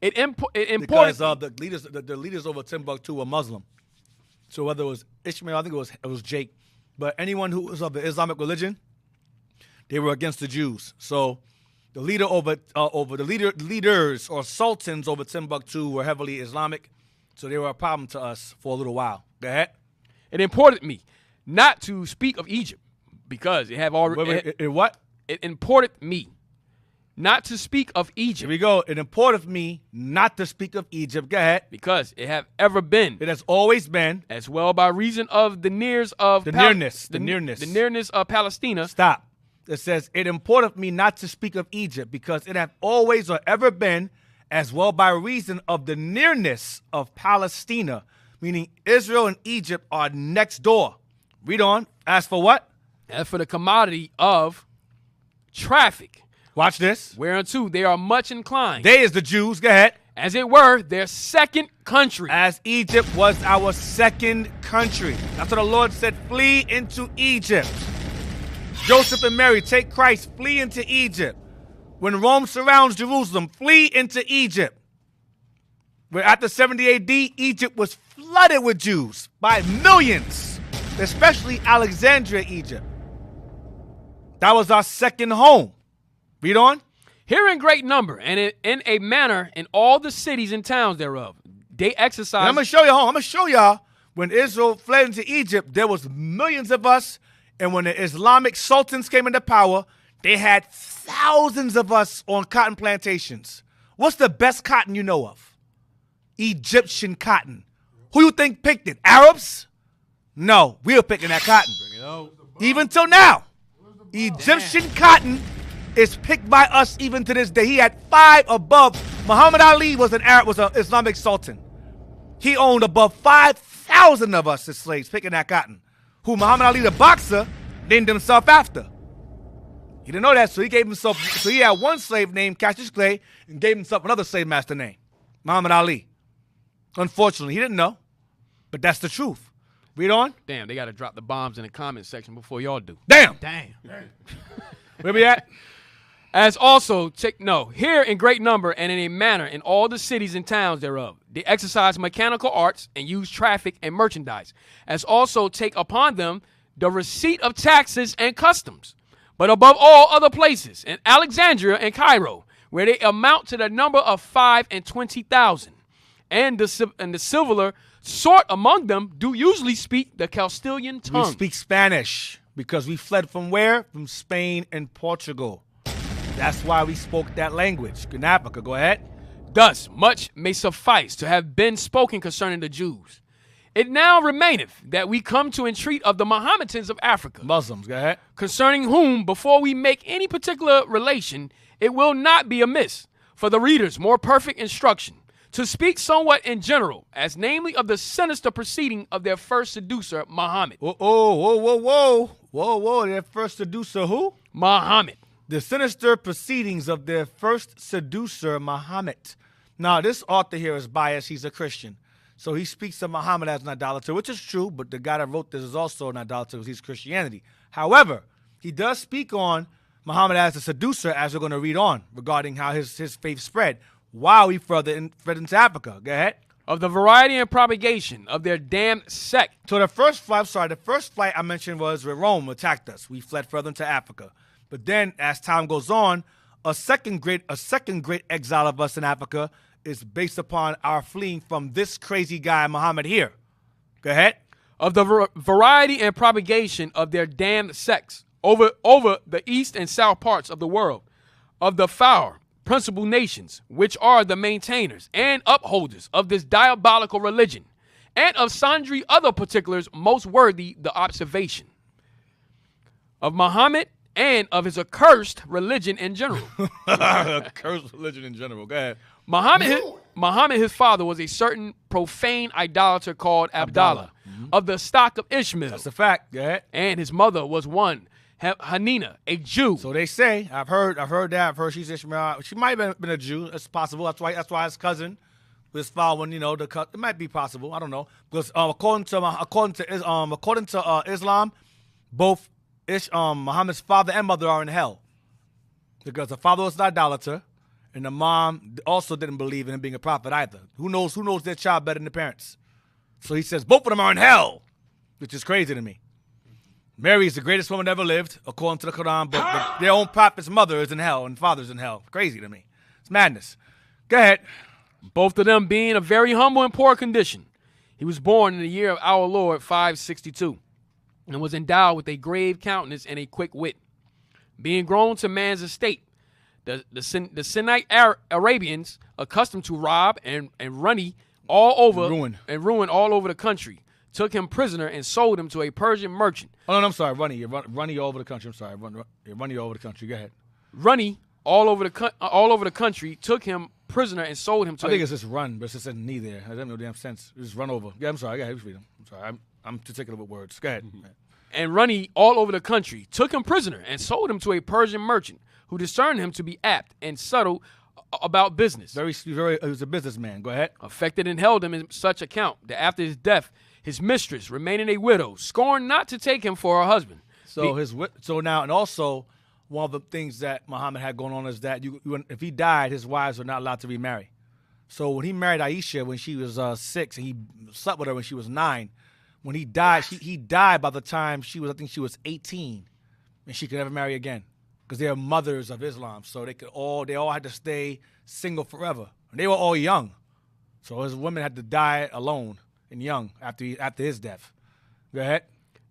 It imported because the leaders over Timbuktu were Muslim. So whether it was Ishmael, I think it was Jake, but anyone who was of the Islamic religion, they were against the Jews. So the leader leaders or sultans over Timbuktu were heavily Islamic. So they were a problem to us for a little while. Go ahead. It imported me not to speak of Egypt because it have already. What? It imported me not to speak of Egypt. Here we go. It imported me not to speak of Egypt. Go ahead. Because it have ever been. It has always been. As well by reason of the nearness of the nearness of Palestina. Stop. It says, it imported me not to speak of Egypt because it have always or ever been, as well by reason of the nearness of Palestina, meaning Israel and Egypt are next door. Read on. As for what? As for the commodity of traffic. Watch this. Whereunto they are much inclined. They is the Jews. Go ahead. As it were, their second country. As Egypt was our second country. That's what the Lord said, flee into Egypt. Joseph and Mary, take Christ, flee into Egypt. When Rome surrounds Jerusalem, flee into Egypt. Where after 70 AD, Egypt was flooded with Jews by millions, especially Alexandria, Egypt. That was our second home. Read on. Here in great number, and in a manner in all the cities and towns thereof, they exercise. I'm going to show you home. I'm going to show y'all when Israel fled into Egypt, there was millions of us. And when the Islamic sultans came into power, they had thousands of us on cotton plantations. What's the best cotton you know of? Egyptian cotton. Who you think picked it? Arabs? No, we were picking that cotton. Bring it out. Even till now. Egyptian cotton is picked by us even to this day. He had 5 above. Muhammad Ali was an Islamic sultan. He owned above 5,000 of us as slaves picking that cotton. Who Muhammad Ali, the boxer, named himself after. He didn't know that, so he gave himself. So he had one slave named Cassius Clay and gave himself another slave master name, Muhammad Ali. Unfortunately, he didn't know, but that's the truth. Read on. Damn, they got to drop the bombs in the comment section before y'all do. Damn. Where we at? As also here in great number and in a manner in all the cities and towns thereof, they exercise mechanical arts and use traffic and merchandise, as also take upon them the receipt of taxes and customs. But above all other places, in Alexandria and Cairo, where they amount to the number of 25,000, and the silver sort among them do usually speak the Castilian tongue. We speak Spanish because we fled from where? From Spain and Portugal. That's why we spoke that language. In Africa, go ahead. Thus, much may suffice to have been spoken concerning the Jews. It now remaineth that we come to entreat of the Mohammedans of Africa. Muslims, go ahead. Concerning whom, before we make any particular relation, it will not be amiss for the reader's more perfect instruction to speak somewhat in general, as namely of the sinister proceeding of their first seducer, Muhammad. Whoa. Their first seducer who? Muhammad. The sinister proceedings of their first seducer, Muhammad. Now, this author here is biased. He's a Christian. So he speaks of Muhammad as an idolater, which is true, but the guy that wrote this is also an idolater because he's Christianity. However, he does speak on Muhammad as a seducer, as we're going to read on, regarding how his faith spread while he fled into Africa. Go ahead. Of the variety and propagation of their damned sect. So the first flight I mentioned was where Rome attacked us. We fled further into Africa. But then, as time goes on, a second great exile of us in Africa is based upon our fleeing from this crazy guy, Muhammad here. Go ahead. Of the variety and propagation of their damned sects over the east and south parts of the world, of the foul principal nations, which are the maintainers and upholders of this diabolical religion, and of sundry other particulars most worthy the observation. Of Muhammad and of his accursed religion in general. Accursed religion in general. Go ahead. Muhammad, his father, was a certain profane idolater called Abdallah, of the stock of Ishmael. That's a fact. Go ahead. And his mother was one, Hanina, a Jew. So they say. I've heard that. I've heard she's Ishmael. She might have been a Jew. It's possible. That's why his cousin was following. It might be possible. I don't know because according to Islam, both Muhammad's father and mother are in hell because the father was an idolater and the mom also didn't believe in him being a prophet either. Who knows their child better than the parents? So he says both of them are in hell, which is crazy to me. Mary is the greatest woman ever lived, according to the Quran, but their own prophet's mother is in hell and father's in hell. Crazy to me. It's madness. Go ahead. Both of them being of very humble and poor condition. He was born in the year of our Lord 562 and was endowed with a grave countenance and a quick wit. Being grown to man's estate, the Sinite Arabians, accustomed to rob and ruin all over the country, took him prisoner and sold him to a Persian merchant. Oh, no, I'm sorry. Runny all over the country. I'm sorry. Runny all over the country. Go ahead. Runny all over the country, took him prisoner and sold him to I think it's just run, but it's just a knee there. It doesn't make no damn sense. Just run over. Yeah, I'm sorry. Go ahead. I'm sorry. I'm particular with words. Go ahead. And Runny all over the country, took him prisoner and sold him to a Persian merchant who discerned him to be apt and subtle about business. He was a businessman. Go ahead. Affected and held him in such account that after his death, his mistress, remaining a widow, scorned not to take him for her husband. So now, and also, one of the things that Muhammad had going on is that if he died, his wives were not allowed to remarry. So when he married Aisha when she was 6, and he slept with her when she was 9, when he died, he died by the time she was 18, and she could never marry again because they are mothers of Islam. So they all had to stay single forever. And they were all young, so his women had to die alone and young after his death. Go ahead.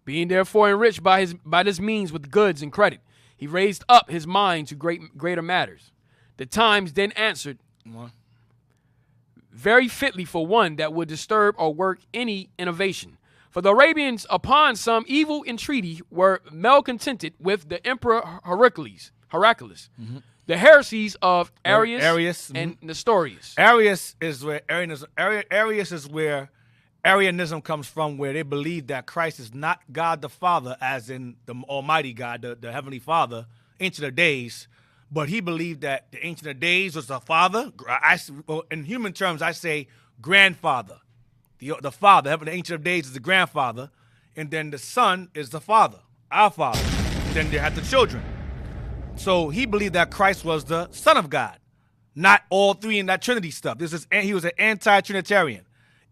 Being therefore enriched by this means with goods and credit, he raised up his mind to greater matters. The times then answered very fitly for one that would disturb or work any innovation. For the Arabians, upon some evil entreaty, were malcontented with the Emperor Heraclius. The heresies of Arius and Nestorius. Arius is where Arianism comes from, where they believe that Christ is not God the Father, as in the Almighty God, the Heavenly Father, Ancient of Days, but he believed that the Ancient of Days was the Father. In human terms, I say grandfather. The Father, the Ancient of Days is the grandfather, and then the Son is the Father, our Father. And then they had the children. So he believed that Christ was the Son of God, not all three in that Trinity stuff. He was an anti-Trinitarian.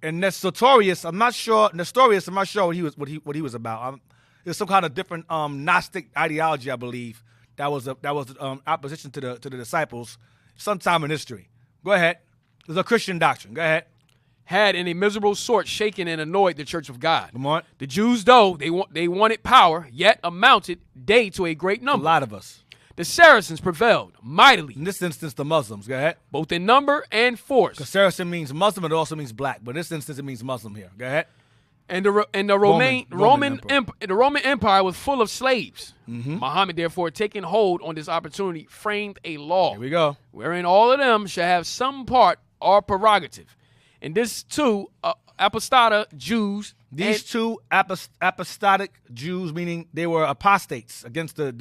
And Nestorius, I'm not sure what he was about. There's some kind of different Gnostic ideology, I believe, that was opposition to the disciples sometime in history. Go ahead. There's a Christian doctrine. Go ahead. Had in a miserable sort shaken and annoyed the church of God. Come on. The Jews, though they wanted power, yet amounted they to a great number. A lot of us. The Saracens prevailed mightily. In this instance, the Muslims. Go ahead. Both in number and force. Because Saracen means Muslim, and it also means black. But in this instance, it means Muslim here. Go ahead. And the Roman Empire was full of slaves. Mm-hmm. Muhammad, therefore, taking hold on this opportunity, framed a law. Here we go. Wherein all of them shall have some part or prerogative. And this too, apostata Jews. These two apostatic Jews, meaning they were apostates against the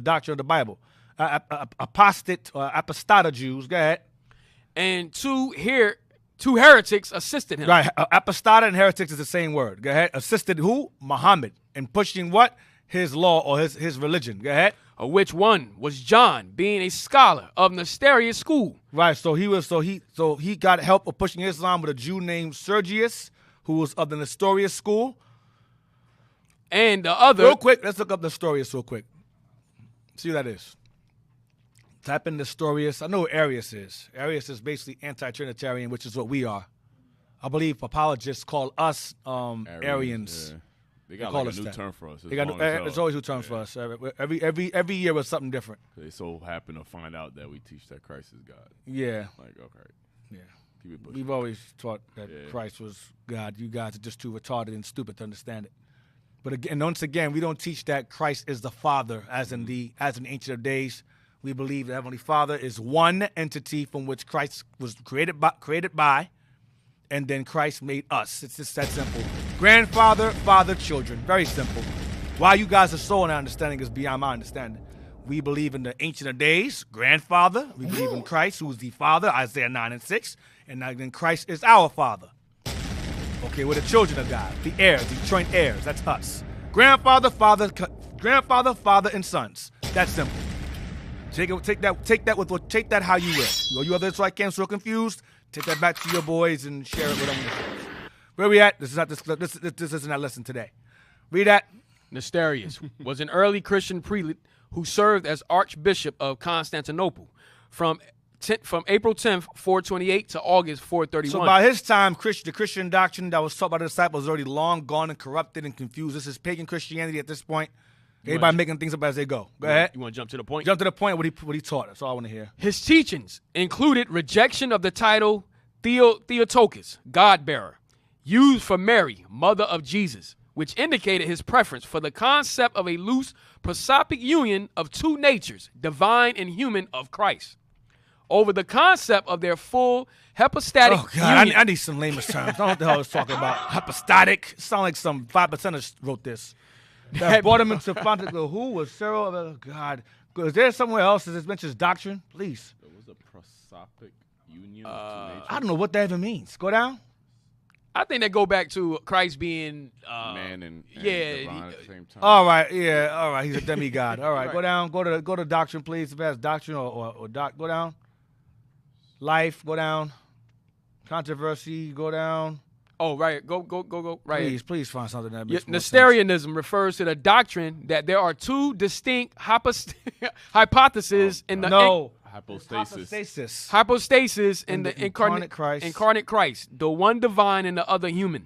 doctrine of the Bible. Apostate or apostata Jews. Go ahead. And two heretics assisted him. Right. Apostata and heretics is the same word. Go ahead. Assisted who? Muhammad. In pushing what? His law or his religion. Go ahead. Of which one was John, being a scholar of Nestorius school. Right. So he got help of pushing Islam with a Jew named Sergius, who was of the Nestorius school. And the other. Real quick, let's look up Nestorius real quick. See who that is. Type in Nestorius. I know what Arius is. Arius is basically anti-Trinitarian, which is what we are. I believe apologists call us Arians. Yeah. They got like a new term for us. It's always new terms for us. Every year was something different. They so happen to find out that we teach that Christ is God. Yeah. Like, okay. Yeah. Keep it pushing. We've always taught that Christ was God. You guys are just too retarded and stupid to understand it. But again, once again, we don't teach that Christ is the Father, as in Ancient of Days. We believe the Heavenly Father is one entity from which Christ was created by, and then Christ made us. It's just that simple. Grandfather, father, children. Very simple. Why you guys are so understanding is beyond my understanding. We believe in the Ancient of Days, grandfather. We believe in Christ, who is the Father, Isaiah 9:6. And then Christ is our Father. Okay, we're the children of God, the heirs, the joint heirs. That's us. Grandfather, father, and sons. That's simple. Take that how you will. You other Israelite camps so confused. Take that back to your boys and share it with them. Where we at? This isn't that lesson today. Read that. Nestorius, was an early Christian prelate who served as Archbishop of Constantinople from April 10th, 428 to August 431. So by his time, the Christian doctrine that was taught by the disciples was already long gone and corrupted and confused. This is pagan Christianity at this point. Everybody making things up as they go. Go ahead. You want to jump to the point? Jump to the point what he taught. That's all I want to hear. His teachings included rejection of the title Theotokos, God-bearer, used for Mary, mother of Jesus, which indicated his preference for the concept of a loose prosopic union of two natures, divine and human, of Christ, over the concept of their full hypostatic union. I need some layman's terms. I don't know what the hell I was talking about. Hypostatic. Sound like some 5%ers wrote this. That brought him into Fontainebleau. Who was Cyril? Oh, God. Is there somewhere else that this mentions doctrine? Please. There was a prosopic union of two natures. I don't know what that even means. Go down. I think that go back to Christ being man and divine at the same time. All right, yeah, all right. He's a demigod. All right, go down. Go to doctrine, please. If that's doctrine or doc, go down. Life, go down. Controversy, go down. Oh, right. Go. Right. Please find something that makes more sense. Nestorianism refers to the doctrine that there are two distinct hypotheses in the hypostasis in the incarnate Christ, the one divine and the other human.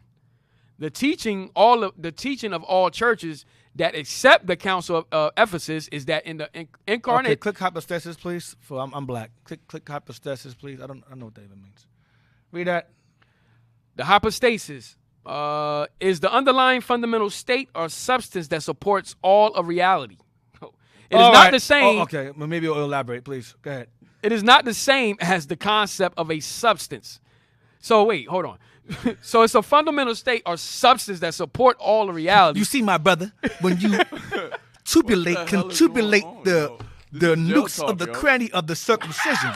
The teaching of all churches that accept the Council of Ephesus is that in the incarnate. Okay, click hypostasis, please. I'm black. Click hypostasis, please. I don't know what that even means. Read that. The hypostasis is the underlying fundamental state or substance that supports all of reality. It is not the same. Oh, okay, well, maybe you'll elaborate, please. Go ahead. It is not the same as the concept of a substance. So wait, hold on. So it's a fundamental state or substance that support all of reality. You see, my brother, when you contubulate the nukes of the cranny of the circumcision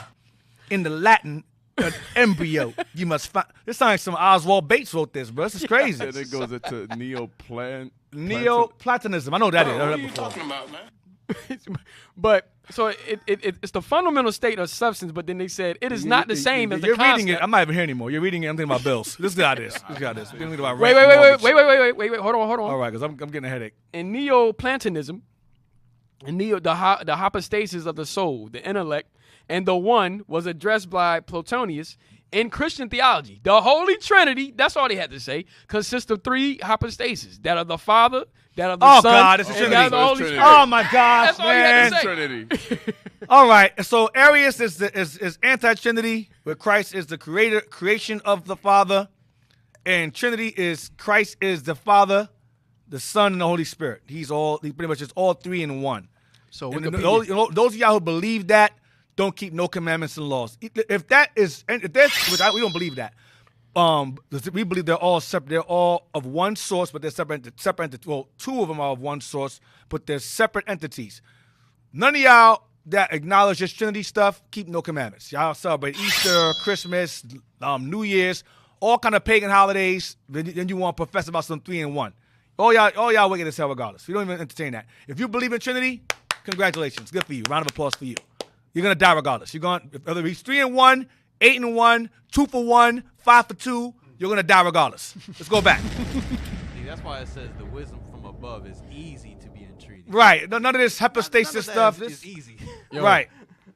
in the Latin an embryo, you must find. This sounds like some Oswald Bates wrote this, bro. This is crazy. And it goes into Neoplatonism. I know what that is. What are you talking about, man? But so it's the fundamental state of substance, but then they said it is not the same as the concept. You're reading it. I'm not even here anymore. You're reading it. I'm thinking about bills. This guy is. Wait. Hold on. All right, because I'm getting a headache. In Neoplatonism, the hypostasis of the soul, the intellect, and the one was addressed by Plotinus. In Christian theology, the Holy Trinity, that's all they had to say, consists of three hypostases: that of the Father, that of the Son, God, it's a Trinity. that of the Holy Spirit. Oh my gosh, that's all you had to say. Trinity. All right, so Arius is anti-Trinity, where Christ is the creation of the Father, and Trinity is Christ is the Father, the Son, and the Holy Spirit. He pretty much is all three in one. So those of y'all who believe that don't keep no commandments and laws. If that's, we don't believe that. We believe they're all separate. They're all of one source, but they're separate. Well, two of them are of one source, but they're separate entities. None of y'all that acknowledge this Trinity stuff keep no commandments. Y'all celebrate Easter, Christmas, New Year's, all kind of pagan holidays. Then you want to profess about some 3 in 1. All y'all wicked as hell regardless. We don't even entertain that. If you believe in Trinity, congratulations. Good for you. Round of applause for you. You're going to die regardless. You're going, whether it's 3 in 1, 8 in 1, 2 for 1, 5 for 2, you're going to die regardless. Let's go back. See, that's why it says the wisdom from above is easy to be entreated. Right. None of this hypostasis stuff. This is easy. Yo, right.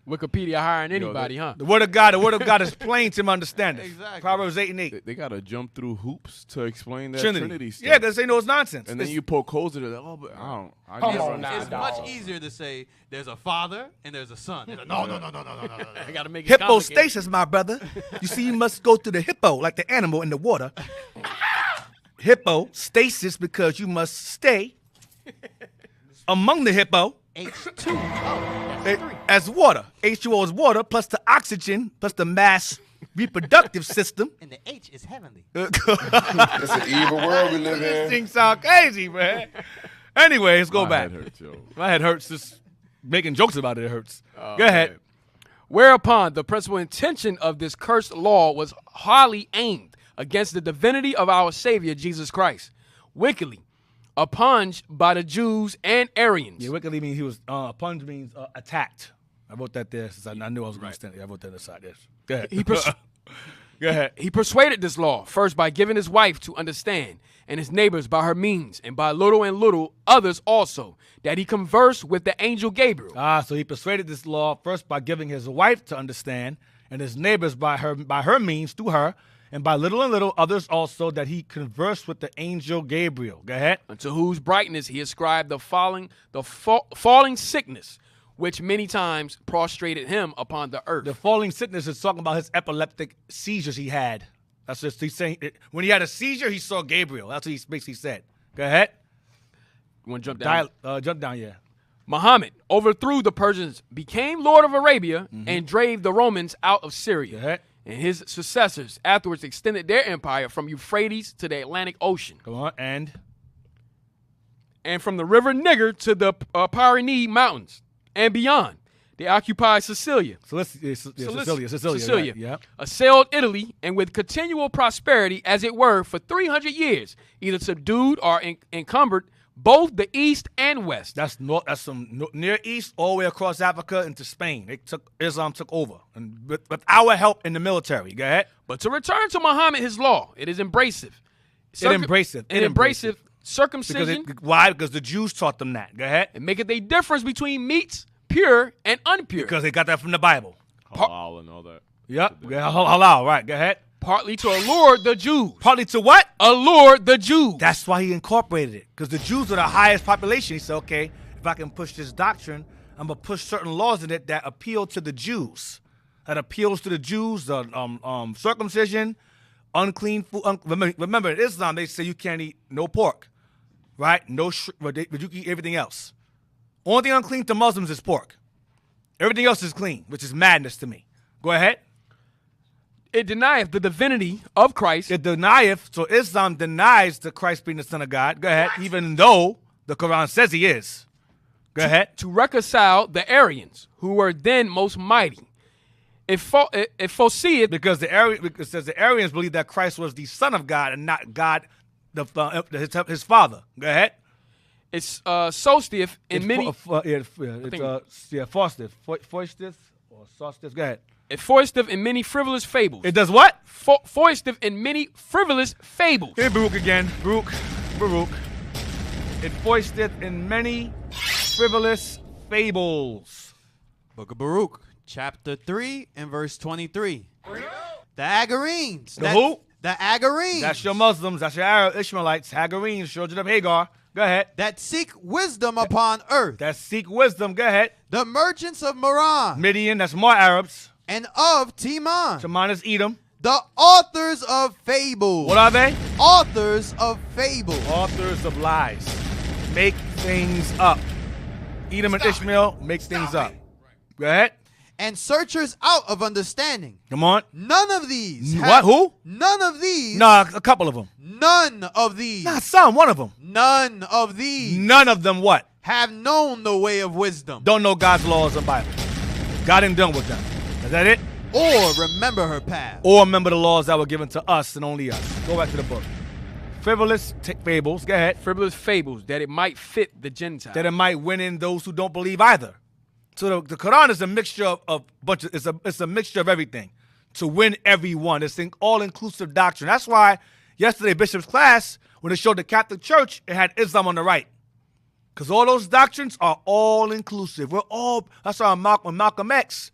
Wikipedia hiring anybody, huh? The word of God is plain to understand it. Exactly. Proverbs 8 and 8. They got to jump through hoops to explain that Trinity stuff. Yeah, because they know it's nonsense. And then you poke holes in it. Oh, but It's much easier to say there's a father and there's a son. No. I got to make it complicated. Hippostasis, my brother. You see, you must go to the hippo, like the animal in the water. Hippostasis, because you must stay among the hippo. H2O. As water. H2O is water, plus the oxygen, plus the mass reproductive system. And the H is heavenly. It's an evil world we live This in. thing sound crazy, man. Anyway, let's go back. My head hurts, yo. My head hurts. Just making jokes about it hurts. Go ahead. Whereupon the principal intention of this cursed law was highly aimed against the divinity of our Savior Jesus Christ, wickedly oppugned by the Jews and Arians. Yeah, wickedly means he was oppugned means attacked. I wrote that there since I knew I was going to stand. I wrote that aside. Yes. Go ahead. Go ahead. He persuaded this law, first by giving his wife to understand, and his neighbors by her means, and by little and little others also, that he conversed with the angel Gabriel. So he persuaded this law first by giving his wife to understand, and his neighbors by her means through her, and by little and little others also, that he conversed with the angel Gabriel. Go ahead. Unto whose brightness he ascribed the falling sickness, which many times prostrated him upon the earth. The falling sickness is talking about his epileptic seizures he had. That's just he's saying. When he had a seizure, he saw Gabriel. That's what he basically said. Go ahead. You want to jump down? Jump down, yeah. Muhammad overthrew the Persians, became Lord of Arabia, and drave the Romans out of Syria. Go ahead. And his successors afterwards extended their empire from Euphrates to the Atlantic Ocean. Come on, And from the river Niger to the Pyrenees Mountains and beyond. They occupied Sicilia. Sicilia. Right, yeah. Assailed Italy, and with continual prosperity, as it were, for 300 years, either subdued or encumbered both the east and west. That's some Near East, all the way across Africa into Spain. Islam took over, and with our help in the military. Go ahead. But to return to Muhammad, his law, it is embracesive. Embracesive circumcision. Why? Because the Jews taught them that. Go ahead. And maketh a difference between meats, pure and unpure. Because they got that from the Bible. Halal and all that. Yep. Halal, right. Go ahead. Partly to allure the Jews. Partly to what? Allure the Jews. That's why he incorporated it. Because the Jews are the highest population. He said, okay, if I can push this doctrine, I'm going to push certain laws in it that appeal to the Jews. That appeals to the Jews, the circumcision, unclean food. Remember, in Islam, they say you can't eat no pork, right? But you can eat everything else. Only thing unclean to Muslims is pork. Everything else is clean, which is madness to me. Go ahead. It denieth the divinity of Christ. So Islam denies the Christ being the Son of God. Go ahead. Even though the Quran says he is. Go ahead. To reconcile the Aryans, who were then most mighty. It foreseeth. Because it says the Aryans believe that Christ was the Son of God and not God, his Father. Go ahead. It's solstice in many. Foistif or solstice. Go ahead. It foisteth in many frivolous fables. It does what? Foisteth in many frivolous fables. Here, Baruch again. Baruch. It foisteth in many frivolous fables. Book of Baruch, chapter 3 and verse 23. The Agarenes. Who? The Agarenes. That's your Muslims. That's your Arab Ishmaelites. Hagarenes, children of Hagar. Go ahead. That seek wisdom upon earth. That seek wisdom. Go ahead. The merchants of Moran. Midian. That's more Arabs. And of Teman. Teman is Edom. The authors of fables. What are they? Authors of fables. Authors of lies. Make things up. Edom and Ishmael make things up. Go ahead. And searchers out of understanding. Come on. None of these. Who? None of these. No, a couple of them. None of these. Not some, one of them. None of these. None of them what? Have known the way of wisdom. Don't know God's laws and Bible. God ain't done with them. Is that it? Or remember her path. Or remember the laws that were given to us and only us. Go back to the book. Frivolous fables. Go ahead. Frivolous fables, that it might fit the Gentiles. That it might win in those who don't believe either. So the Quran is a mixture of it's a mixture of everything to win everyone. It's an all-inclusive doctrine. That's why yesterday Bishop's class, when it showed the Catholic Church, it had Islam on the right. Because all those doctrines are all-inclusive. That's why when Malcolm X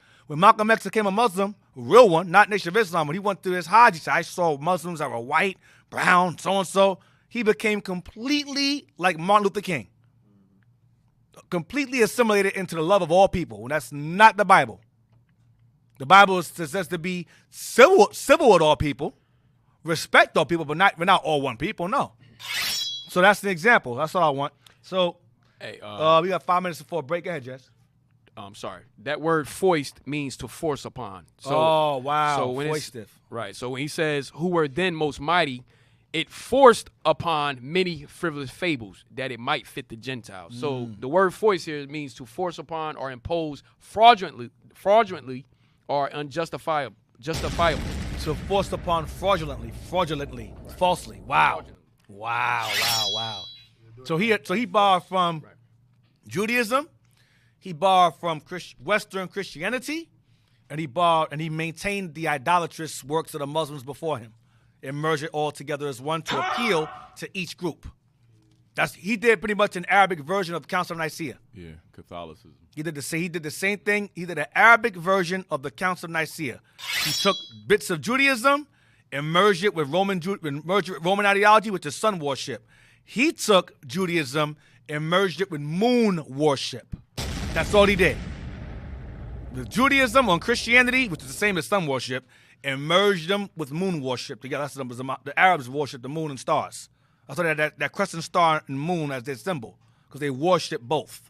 became a Muslim, a real one, not Nation of Islam, when he went through his Hajj, he said, I saw Muslims that were white, brown, so-and-so. He became completely like Martin Luther King. Completely assimilated into the love of all people. And that's not the Bible. The Bible says to be civil with all people, respect all people, but we're not all one people, no. So that's the example. That's all I want. So we got 5 minutes before a break. Go ahead, Jess. I'm sorry. That word foist means to force upon. So, oh, wow. So when foistive. Right. So when he says, who were then most mighty, it forced upon many frivolous fables that it might fit the Gentiles. So the word foist here means to force upon or impose fraudulently or unjustifiable. So forced upon fraudulently, falsely. Wow. Wow. So he borrowed from Judaism. He borrowed from Western Christianity. and he maintained the idolatrous works of the Muslims before him and merged it all together as one to appeal to each group. He did pretty much an Arabic version of the Council of Nicaea. Yeah, Catholicism. He did the same thing. He did an Arabic version of the Council of Nicaea. He took bits of Judaism and merged it with Roman ideology, which is sun worship. He took Judaism and merged it with moon worship. That's all he did. The Judaism on Christianity, which is the same as sun worship, and merged them with moon worship together. The Arabs worship the moon and stars. I saw that crescent star and moon as their symbol because they worship both.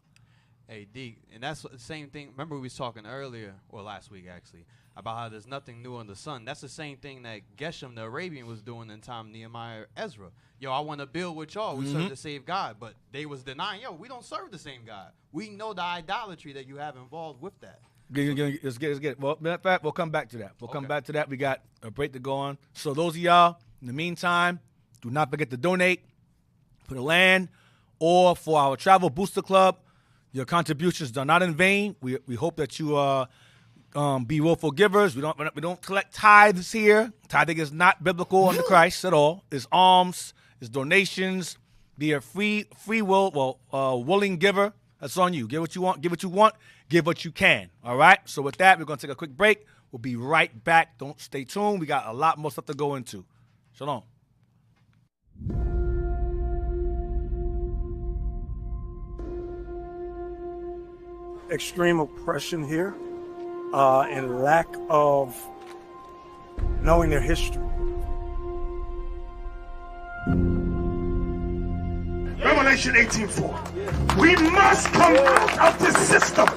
Hey, D, and that's the same thing. Remember we was talking earlier, or last week actually, about how there's nothing new under the sun. That's the same thing that Geshem the Arabian was doing in time of Nehemiah Ezra. Yo, I want to build with y'all. We serve the same God, but they was denying, yo, we don't serve the same God. We know the idolatry that you have involved with that. Let's get it. Well, matter of fact, we'll come back to that. We'll come back to that. We got a break to go on. So those of y'all, in the meantime, do not forget to donate for the land or for our Travel Booster Club. Your contributions are not in vain. We hope that you be willful givers. We don't collect tithes here. Tithing is not biblical under Christ at all. It's alms, it's donations. Be a free will, willing giver. That's on you. Give what you want. Give what you want. Give what you can. All right. So with that, we're gonna take a quick break. We'll be right back. Don't stay tuned. We got a lot more stuff to go into. Shalom. Extreme oppression here and lack of knowing their history. Revelation 18:4. We must come out of this system.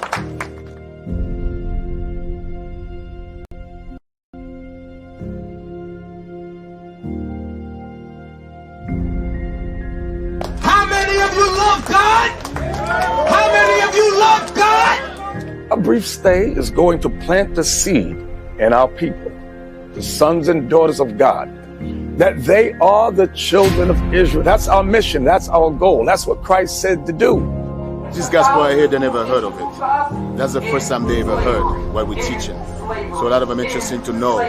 How many of you love God? How many of you love God? A brief stay is going to plant the seed in our people, the sons and daughters of God, that they are the children of Israel. That's our mission. That's our goal. That's what Christ said to do. This gospel I hear, they never heard of it. That's the first time they ever heard what we're teaching. So a lot of them interested to know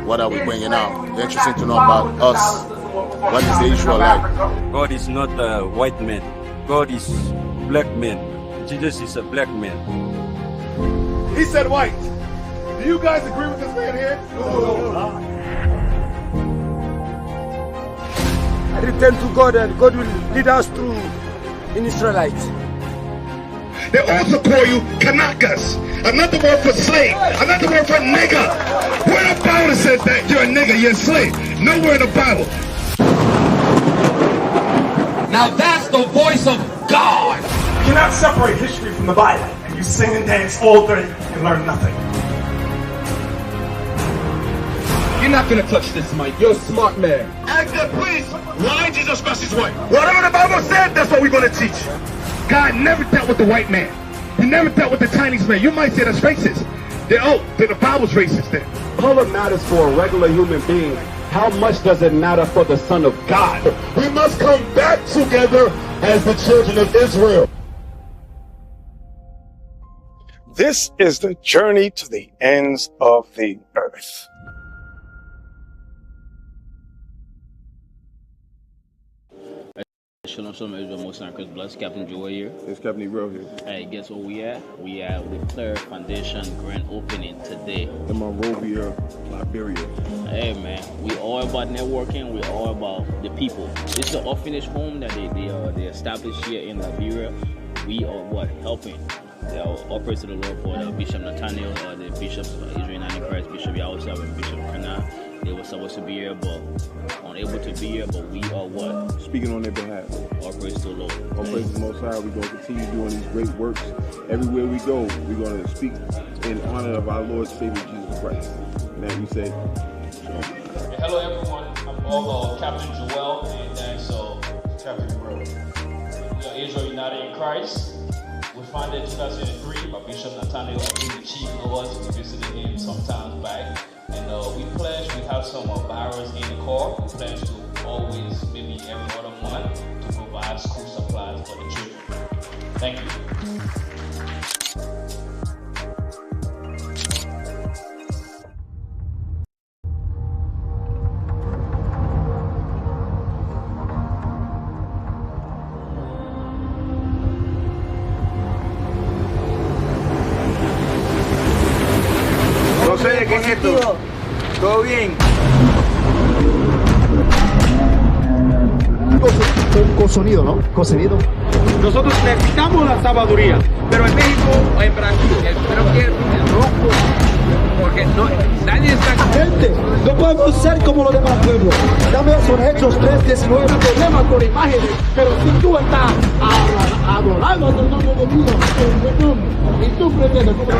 what are we bringing out. They're interested to know about us. What is the Israelite? God is not a white man. God is black man. Jesus is a black man. He said white. Do you guys agree with this man here? No. Return to God and God will lead us through in Israelites. They also call you Kanakas. Another word for slave. Another word for nigger. Where the Bible says that you're a nigger, you're a slave. Nowhere in the Bible. Now that's the voice of God. You cannot separate history from the Bible. And you sing and dance all day and learn nothing. You're not gonna touch this mic. You're a smart man. Ask that priest why Jesus Christ is white. Whatever the Bible said, that's what we're gonna teach. God never dealt with the white man. He never dealt with the Chinese man. You might say that's racist. Then the Bible's racist then. Color matters for a regular human being. How much does it matter for the Son of God? We must come back together as the children of Israel. This is the journey to the ends of the earth. Shalom, shalom, Israel, most high Christ bless. Captain Joy here. It's Captain Ebro here. Hey, guess where we at? We at with Claire Foundation grand opening today. In Monrovia, Liberia. Hey man, we all about networking. We all about the people. This is an orphanage home that they established here in Liberia. We are helping. They are all praise to the Lord for the Bishop Nathaniel, the bishops, Israelite in Christ, Bishop Yahusha, and Bishop Kana. They were supposed to be here, but unable to be here. But we are what? Speaking on their behalf. All praise to the Lord. All praise to the Most High. We're going to continue doing these great works. Everywhere we go, we're going to speak in honor of our Lord Savior Jesus Christ. And that we say, shalom. Hello everyone. I'm all Captain Joel, and that's Captain Bro. We are Israel United in Christ. We founded in 2003 by Bishop Nathaniel, the chief Lord. We visited him sometimes back. And we pledge, we have some barrels in the car. We pledge to always, maybe every other month, to provide school supplies for the children. Thank you. hombre, ¿qué es esto? ¿Todo bien? Con sonido, ¿no? Con sonido. Nosotros necesitamos la sabiduría, pero en México o en Brasil, creo que el rojo, porque nadie está... Gente, no podemos ser como los demás pueblos. Dame esos Hechos 3:19, problema con imágenes, pero si tú estás adorando el nombre de Dios, y tú pretendes como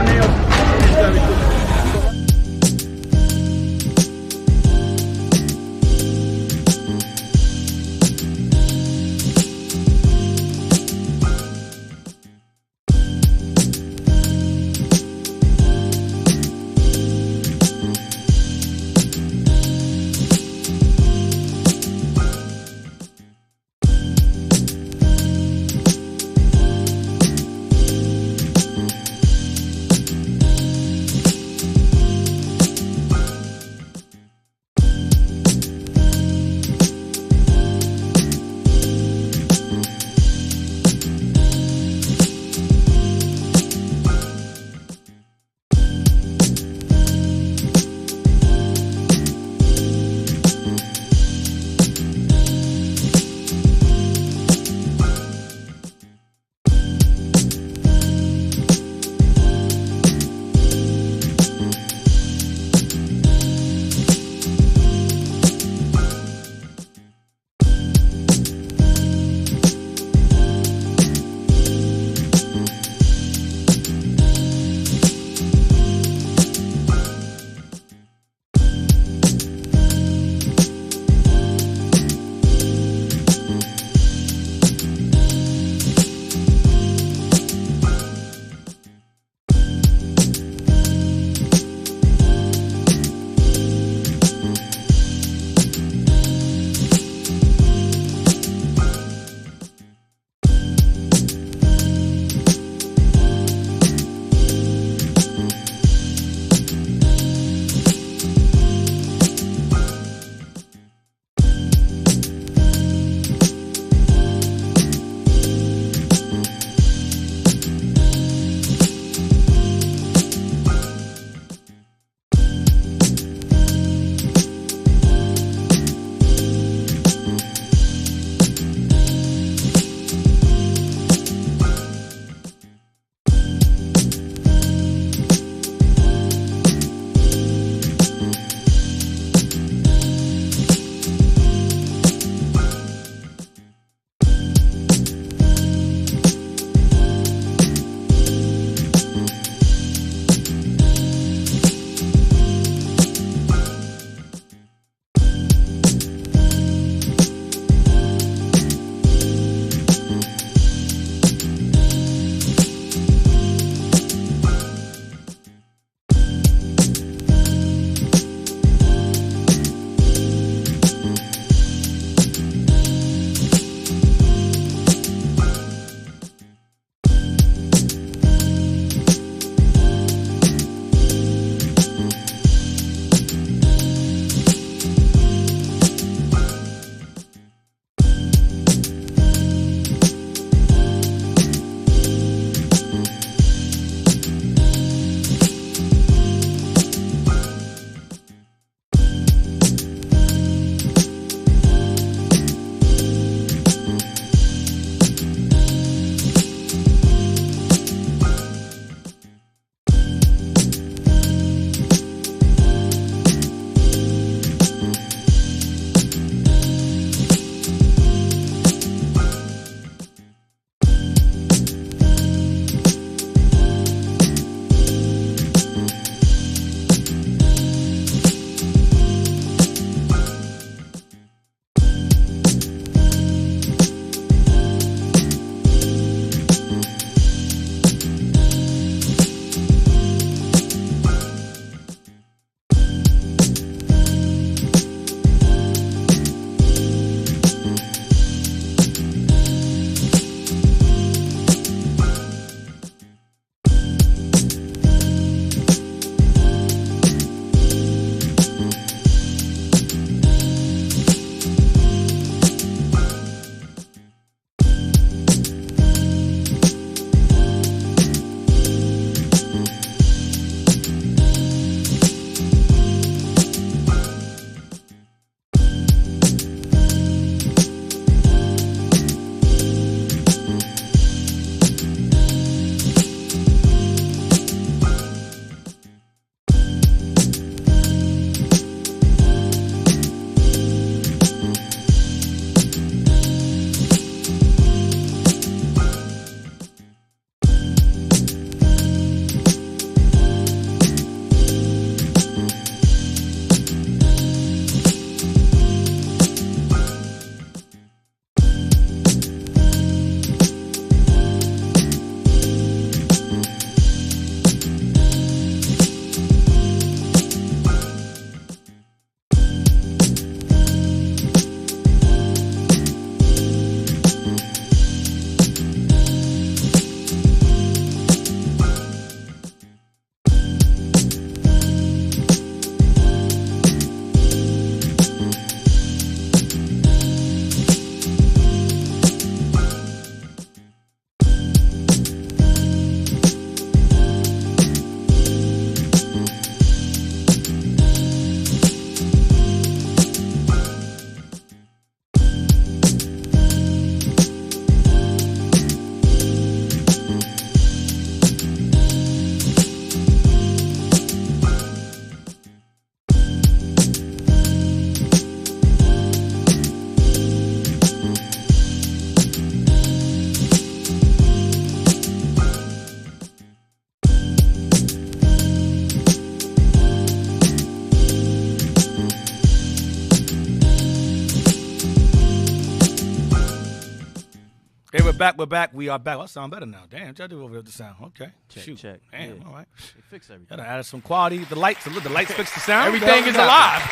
we're back. We are back. That sound better now. Damn, y'all do over the sound. Okay. Check, check. Damn, Yeah. all right. They fix everything. Gotta add some quality. The lights fix the sound. Everything is alive.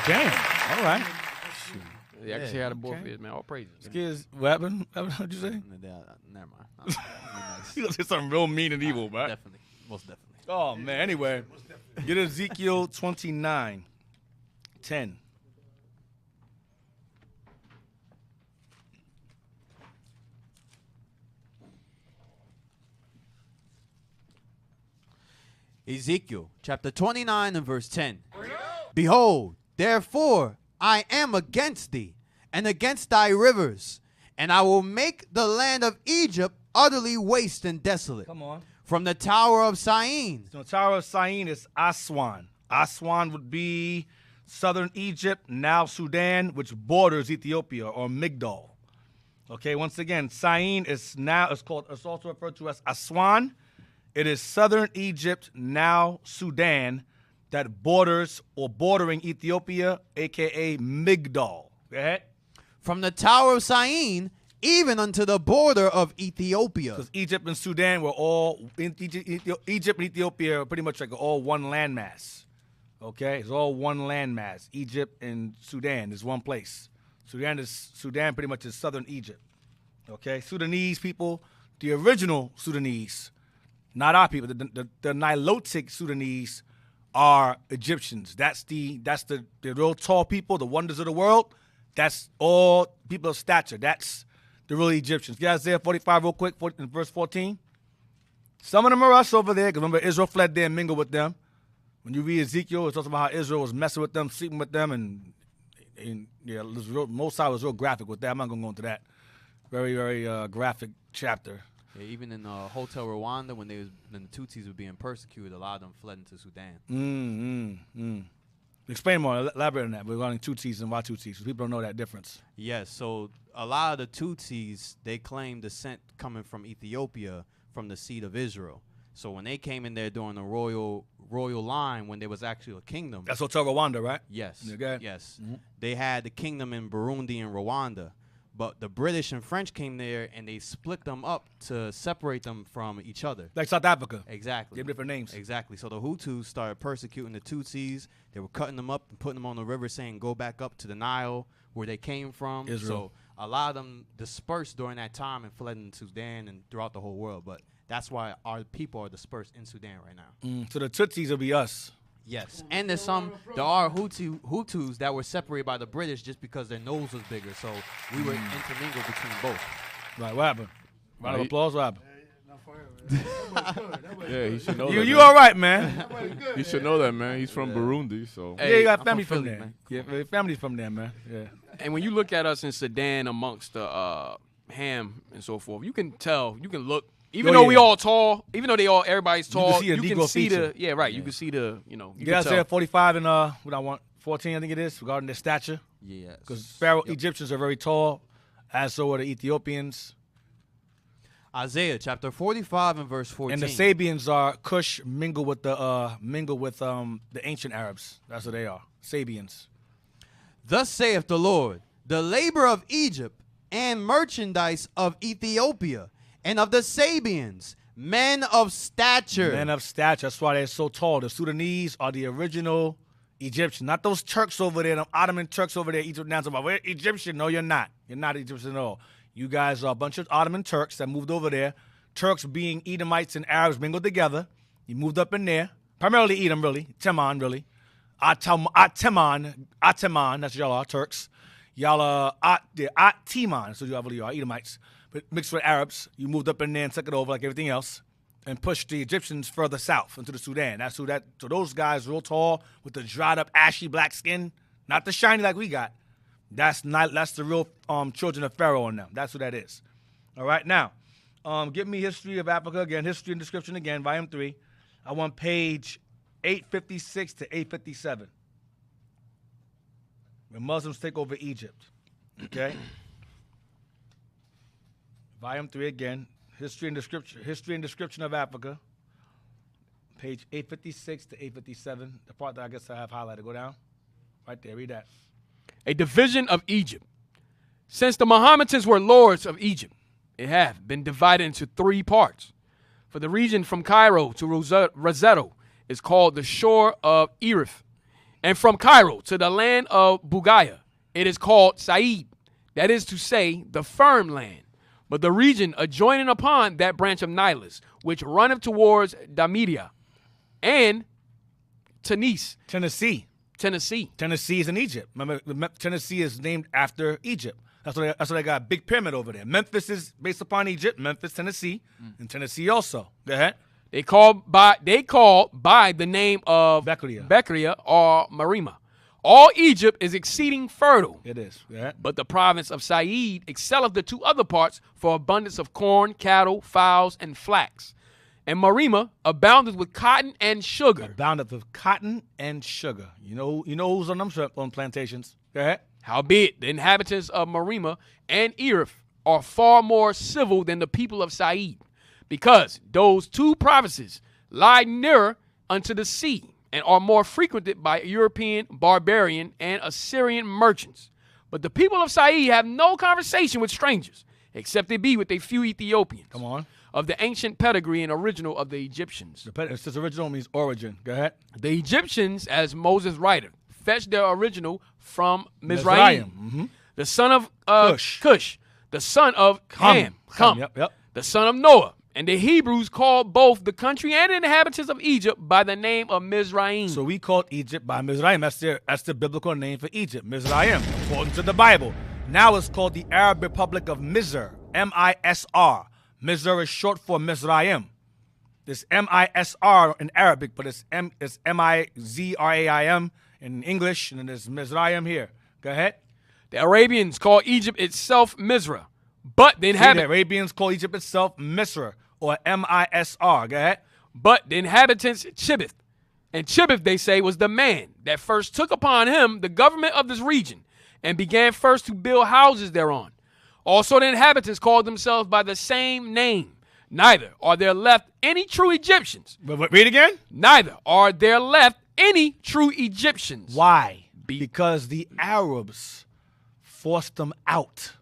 Damn. All right. Yeah, I can see how the boy feels, man. All praises. Excuse, what happened? What'd you say? Never mind. You gonna say something real mean and evil, man. Definitely. Most definitely. Oh, man. Anyway, get Ezekiel 29:10. Ezekiel chapter 29 and verse 10. Behold, therefore I am against thee, and against thy rivers, and I will make the land of Egypt utterly waste and desolate. Come on. From the tower of Syene. So the tower of Syene is Aswan. Aswan would be southern Egypt, now Sudan, which borders Ethiopia, or Migdol. Okay, once again, Syene is it's also referred to as Aswan. It is southern Egypt, now Sudan, that borders or bordering Ethiopia, a.k.a. Migdol. Go ahead. From the tower of Syene, even unto the border of Ethiopia. Because Egypt and Sudan were all, Egypt and Ethiopia are pretty much like all one landmass. Okay? It's all one landmass. Egypt and Sudan is one place. Sudan pretty much is southern Egypt. Okay? Sudanese people, the original Sudanese, not our people. The Nilotic Sudanese are Egyptians. That's the real tall people, the wonders of the world. That's all people of stature. That's the real Egyptians. Get Isaiah 45 real quick, in verse 14. Some of them are us over there, because remember Israel fled there and mingled with them. When you read Ezekiel, it talks about how Israel was messing with them, sleeping with them, and yeah, Mosai was real graphic with that. I'm not going to go into that. Very, very graphic chapter. Yeah, even in Hotel Rwanda, when the Tutsis were being persecuted, a lot of them fled into Sudan. Explain more, elaborate on that. We're running Tutsis and Watusis, so people don't know that difference. Yes, so a lot of the Tutsis, they claim descent coming from Ethiopia, from the seed of Israel. So when they came in there during the royal line, when there was actually a kingdom. That's Hotel Rwanda, right? Yes. Okay. Yes. Mm-hmm. They had the kingdom in Burundi and Rwanda. But the British and French came there, and they split them up to separate them from each other. Like South Africa. Exactly. They have different names. Exactly. So the Hutus started persecuting the Tutsis. They were cutting them up and putting them on the river, saying, go back up to the Nile, where they came from. Israel. So a lot of them dispersed during that time and fled into Sudan and throughout the whole world. But that's why our people are dispersed in Sudan right now. So the Tutsis will be us. Yes, and there are Hutus that were separated by the British just because their nose was bigger, so we were intermingled between both. Right, what happened? Round of applause, what happened? Yeah, he should know that. You all right, man? He should know that, man. He's from Burundi, so. Yeah, you got family from there. Man. Yeah, family's from there, man. Yeah. And when you look at us in Sudan amongst the Ham and so forth, you can tell, you can look. Even though we all tall, even though everybody's tall, you can see the you can see the, you guys say 45 and what I want 14, I think it is, regarding their stature. Yeah. Because Pharaoh Egyptians are very tall, as so are the Ethiopians. Isaiah chapter 45 and verse 14. And the Sabians are Cush mingled with the ancient Arabs. That's what they are. Sabians. Thus saith the Lord, the labor of Egypt and merchandise of Ethiopia, and of the Sabians, men of stature. Men of stature. That's why they're so tall. The Sudanese are the original Egyptians. Not those Turks over there, them Ottoman Turks over there. Egypt now about, we're Egyptian. No, you're not. You're not Egyptian at all. You guys are a bunch of Ottoman Turks that moved over there. Turks being Edomites and Arabs mingled together. You moved up in there. Primarily Edom, really. Teman, really. Ateman, that's y'all are, Turks. Y'all are Atiman, so you are Edomites. But mixed with Arabs, you moved up in there and took it over like everything else and pushed the Egyptians further south into the Sudan. So those guys real tall with the dried up, ashy black skin, not the shiny like we got. That's the real children of Pharaoh in them. That's who that is. All right, now, give me History of Africa again, History and Description again, Volume 3. I want page 856 to 857. When Muslims take over Egypt. Okay? Volume 3 again, History and Description of Africa, page 856 to 857. The part that I guess I have highlighted. Go down. Right there, read that. A division of Egypt. Since the Mohammedans were lords of Egypt, it hath been divided into 3 parts. For the region from Cairo to Rosetto is called the shore of Erith. And from Cairo to the land of Bugaya, it is called Said, that is to say, the firm land. But the region adjoining upon that branch of Nilus, which runneth towards Damidia, and Tennessee. Tennessee is in Egypt. Remember, Tennessee is named after Egypt. That's why they got a big pyramid over there. Memphis is based upon Egypt. Memphis, Tennessee, and Tennessee also. Go ahead. They call by the name of Becria or Marima. All Egypt is exceeding fertile. It is. Yeah. But the province of Said excelleth the 2 other parts for abundance of corn, cattle, fowls, and flax. And Marima aboundeth with cotton and sugar. Aboundeth with cotton and sugar. You know who's on them plantations. Go ahead. Howbeit, the inhabitants of Marima and Erith are far more civil than the people of Said, because those 2 provinces lie nearer unto the sea, and are more frequented by European, barbarian, and Assyrian merchants. But the people of Said have no conversation with strangers, except they be with a few Ethiopians. Come on. Of the ancient pedigree and original of the Egyptians. It says original means origin. Go ahead. The Egyptians, as Moses writeth, fetched their original from Mizraim. Mm-hmm. The son of Cush, the son of Ham, Yep. the son of Noah. And the Hebrews called both the country and the inhabitants of Egypt by the name of Mizraim. So we called Egypt by Mizraim. That's the biblical name for Egypt, Mizraim, according to the Bible. Now it's called the Arab Republic of Misr, M-I-S-R. Misr is short for Mizraim. It's M-I-S-R in Arabic, but it's M-I-Z-R-A-I-M in English, and then there's Mizraim here. Go ahead. The Arabians call Egypt itself Misra, but the inhabitants... The Arabians call Egypt itself Misr, or M-I-S-R. Go ahead. But the inhabitants Chibith. And Chibith, they say, was the man that first took upon him the government of this region and began first to build houses thereon. Also the inhabitants called themselves by the same name. Neither are there left any true Egyptians. Read again. Neither are there left any true Egyptians. Why? Because the Arabs forced them out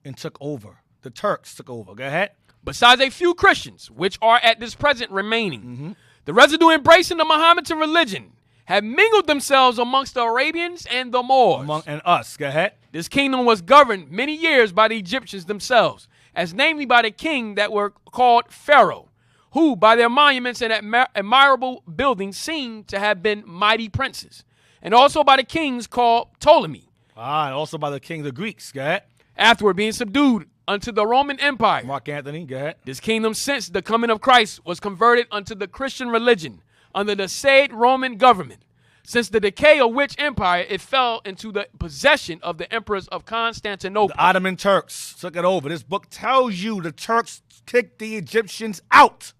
and took over. The Turks took over. Go ahead. Besides a few Christians, which are at this present remaining, the residue embracing the Mohammedan religion have mingled themselves amongst the Arabians and the Moors. And us. Go ahead. This kingdom was governed many years by the Egyptians themselves, as namely by the king that were called Pharaoh, who by their monuments and admirable buildings seem to have been mighty princes, and also by the kings called Ptolemy. And also by the king of the Greeks. Go ahead. Afterward being subdued unto the Roman Empire. Mark Anthony, go ahead. This kingdom since the coming of Christ was converted unto the Christian religion under the said Roman government. Since the decay of which empire it fell into the possession of the emperors of Constantinople. The Ottoman Turks took it over. This book tells you the Turks kicked the Egyptians out.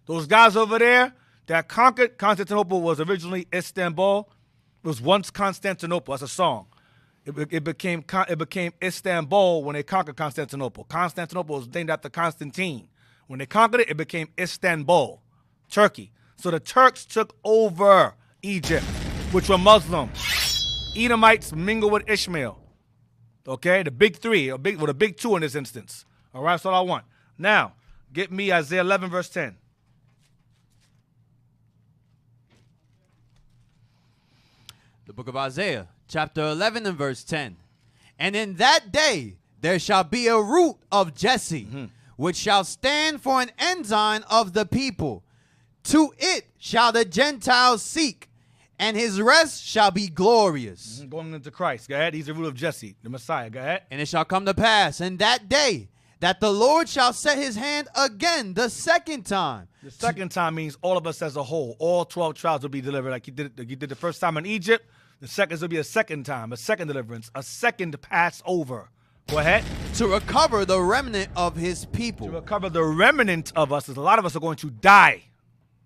Those guys over there that conquered Constantinople was originally Istanbul. It was once Constantinople. That's a song. It became Istanbul when they conquered Constantinople. Constantinople was named after Constantine. When they conquered it, it became Istanbul, Turkey. So the Turks took over Egypt, which were Muslim. Edomites mingle with Ishmael. Okay, the big three, with a big two in this instance. All right, that's all I want. Now, get me Isaiah 11, verse 10. The book of Isaiah, chapter 11 and verse 10. And in that day there shall be a root of Jesse, which shall stand for an ensign of the people. To it shall the Gentiles seek, and his rest shall be glorious. Going into Christ. Go ahead. He's the root of Jesse, the Messiah. Go ahead. And it shall come to pass in that day that the Lord shall set his hand again the second time. The second time means all of us as a whole. All 12 tribes will be delivered like he did the first time in Egypt. The second will be a second time, a second deliverance, a second Passover. Go ahead. To recover the remnant of his people. To recover the remnant of us, because a lot of us are going to die.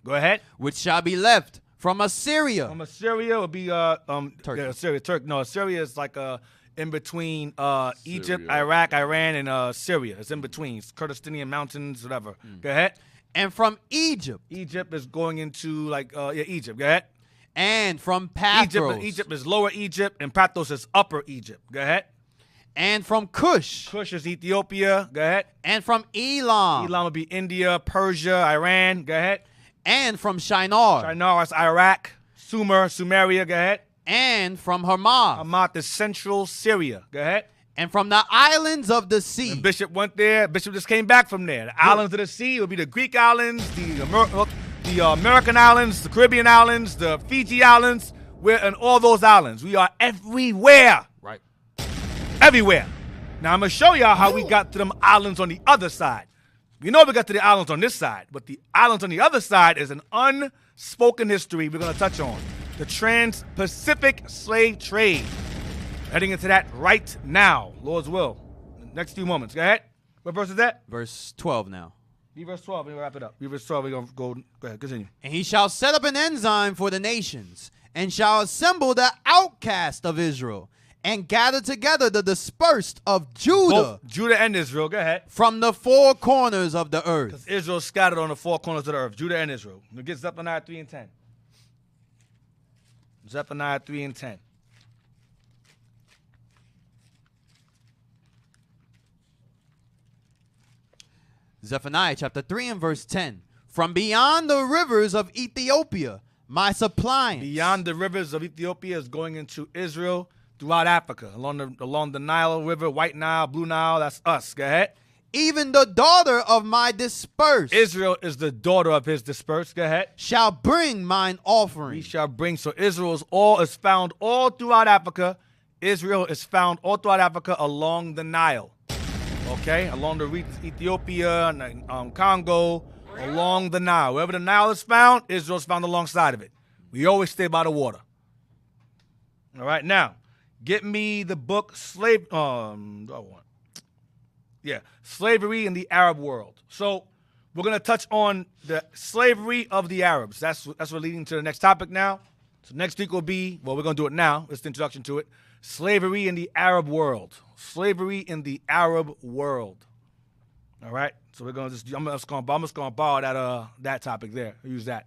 Go ahead. Which shall be left from Assyria. From Assyria will be Turkey. Yeah, Assyria. No, Assyria is like in between Egypt, Iraq, Iran, and Syria. It's in between. It's Kurdistanian mountains, whatever. Go ahead. And from Egypt. Egypt is going into Egypt. Go ahead. And from Pathros. Egypt is Lower Egypt, and Pathros is Upper Egypt. Go ahead. And from Cush. Cush is Ethiopia. Go ahead. And from Elam. Elam would be India, Persia, Iran. Go ahead. And from Shinar. Shinar is Iraq. Sumer, Sumeria. Go ahead. And from Hamath. Hamath is central Syria. Go ahead. And from the islands of the sea. When Bishop went there. Bishop just came back from there. The islands of the sea would be the Greek islands, the American islands, the Caribbean islands, the Fiji islands. We're in all those islands. We are everywhere. Right. Everywhere. Now, I'm going to show y'all how we got to them islands on the other side. We know we got to the islands on this side, but the islands on the other side is an unspoken history we're going to touch on. The Trans-Pacific slave trade. Heading into that right now, Lord's will. Next few moments. Go ahead. What verse is that? Verse 12 now. Be verse 12. We're going to wrap it up. Be verse 12. We're going to go ahead. Continue. And he shall set up an enzyme for the nations, and shall assemble the outcast of Israel, and gather together the dispersed of Judah. Both Judah and Israel. Go ahead. From the four corners of the earth. Because Israel is scattered on the four corners of the earth. Judah and Israel. We'll get Zephaniah 3 and 10. Zephaniah 3 and 10. Zephaniah chapter 3 and verse 10. From beyond the rivers of Ethiopia, my suppliance. Beyond the rivers of Ethiopia is going into Israel throughout Africa. Along the Nile River, White Nile, Blue Nile, that's us. Go ahead. Even the daughter of my dispersed. Israel is the daughter of his dispersed. Go ahead. Shall bring mine offering. We shall bring. So Israel is found all throughout Africa. Israel is found all throughout Africa along the Nile. Okay, along the Ethiopia and Congo, along the Nile. Wherever the Nile is found, Israel is found alongside of it. We always stay by the water. All right, now, get me the book Slavery in the Arab World. So we're going to touch on the slavery of the Arabs. That's what leading to the next topic now. So next week will be, well, we're going to do it now. It's the introduction to it. Slavery in the Arab world. Slavery in the Arab world. All right. So we're going to I'm just going to borrow that topic there. Use that.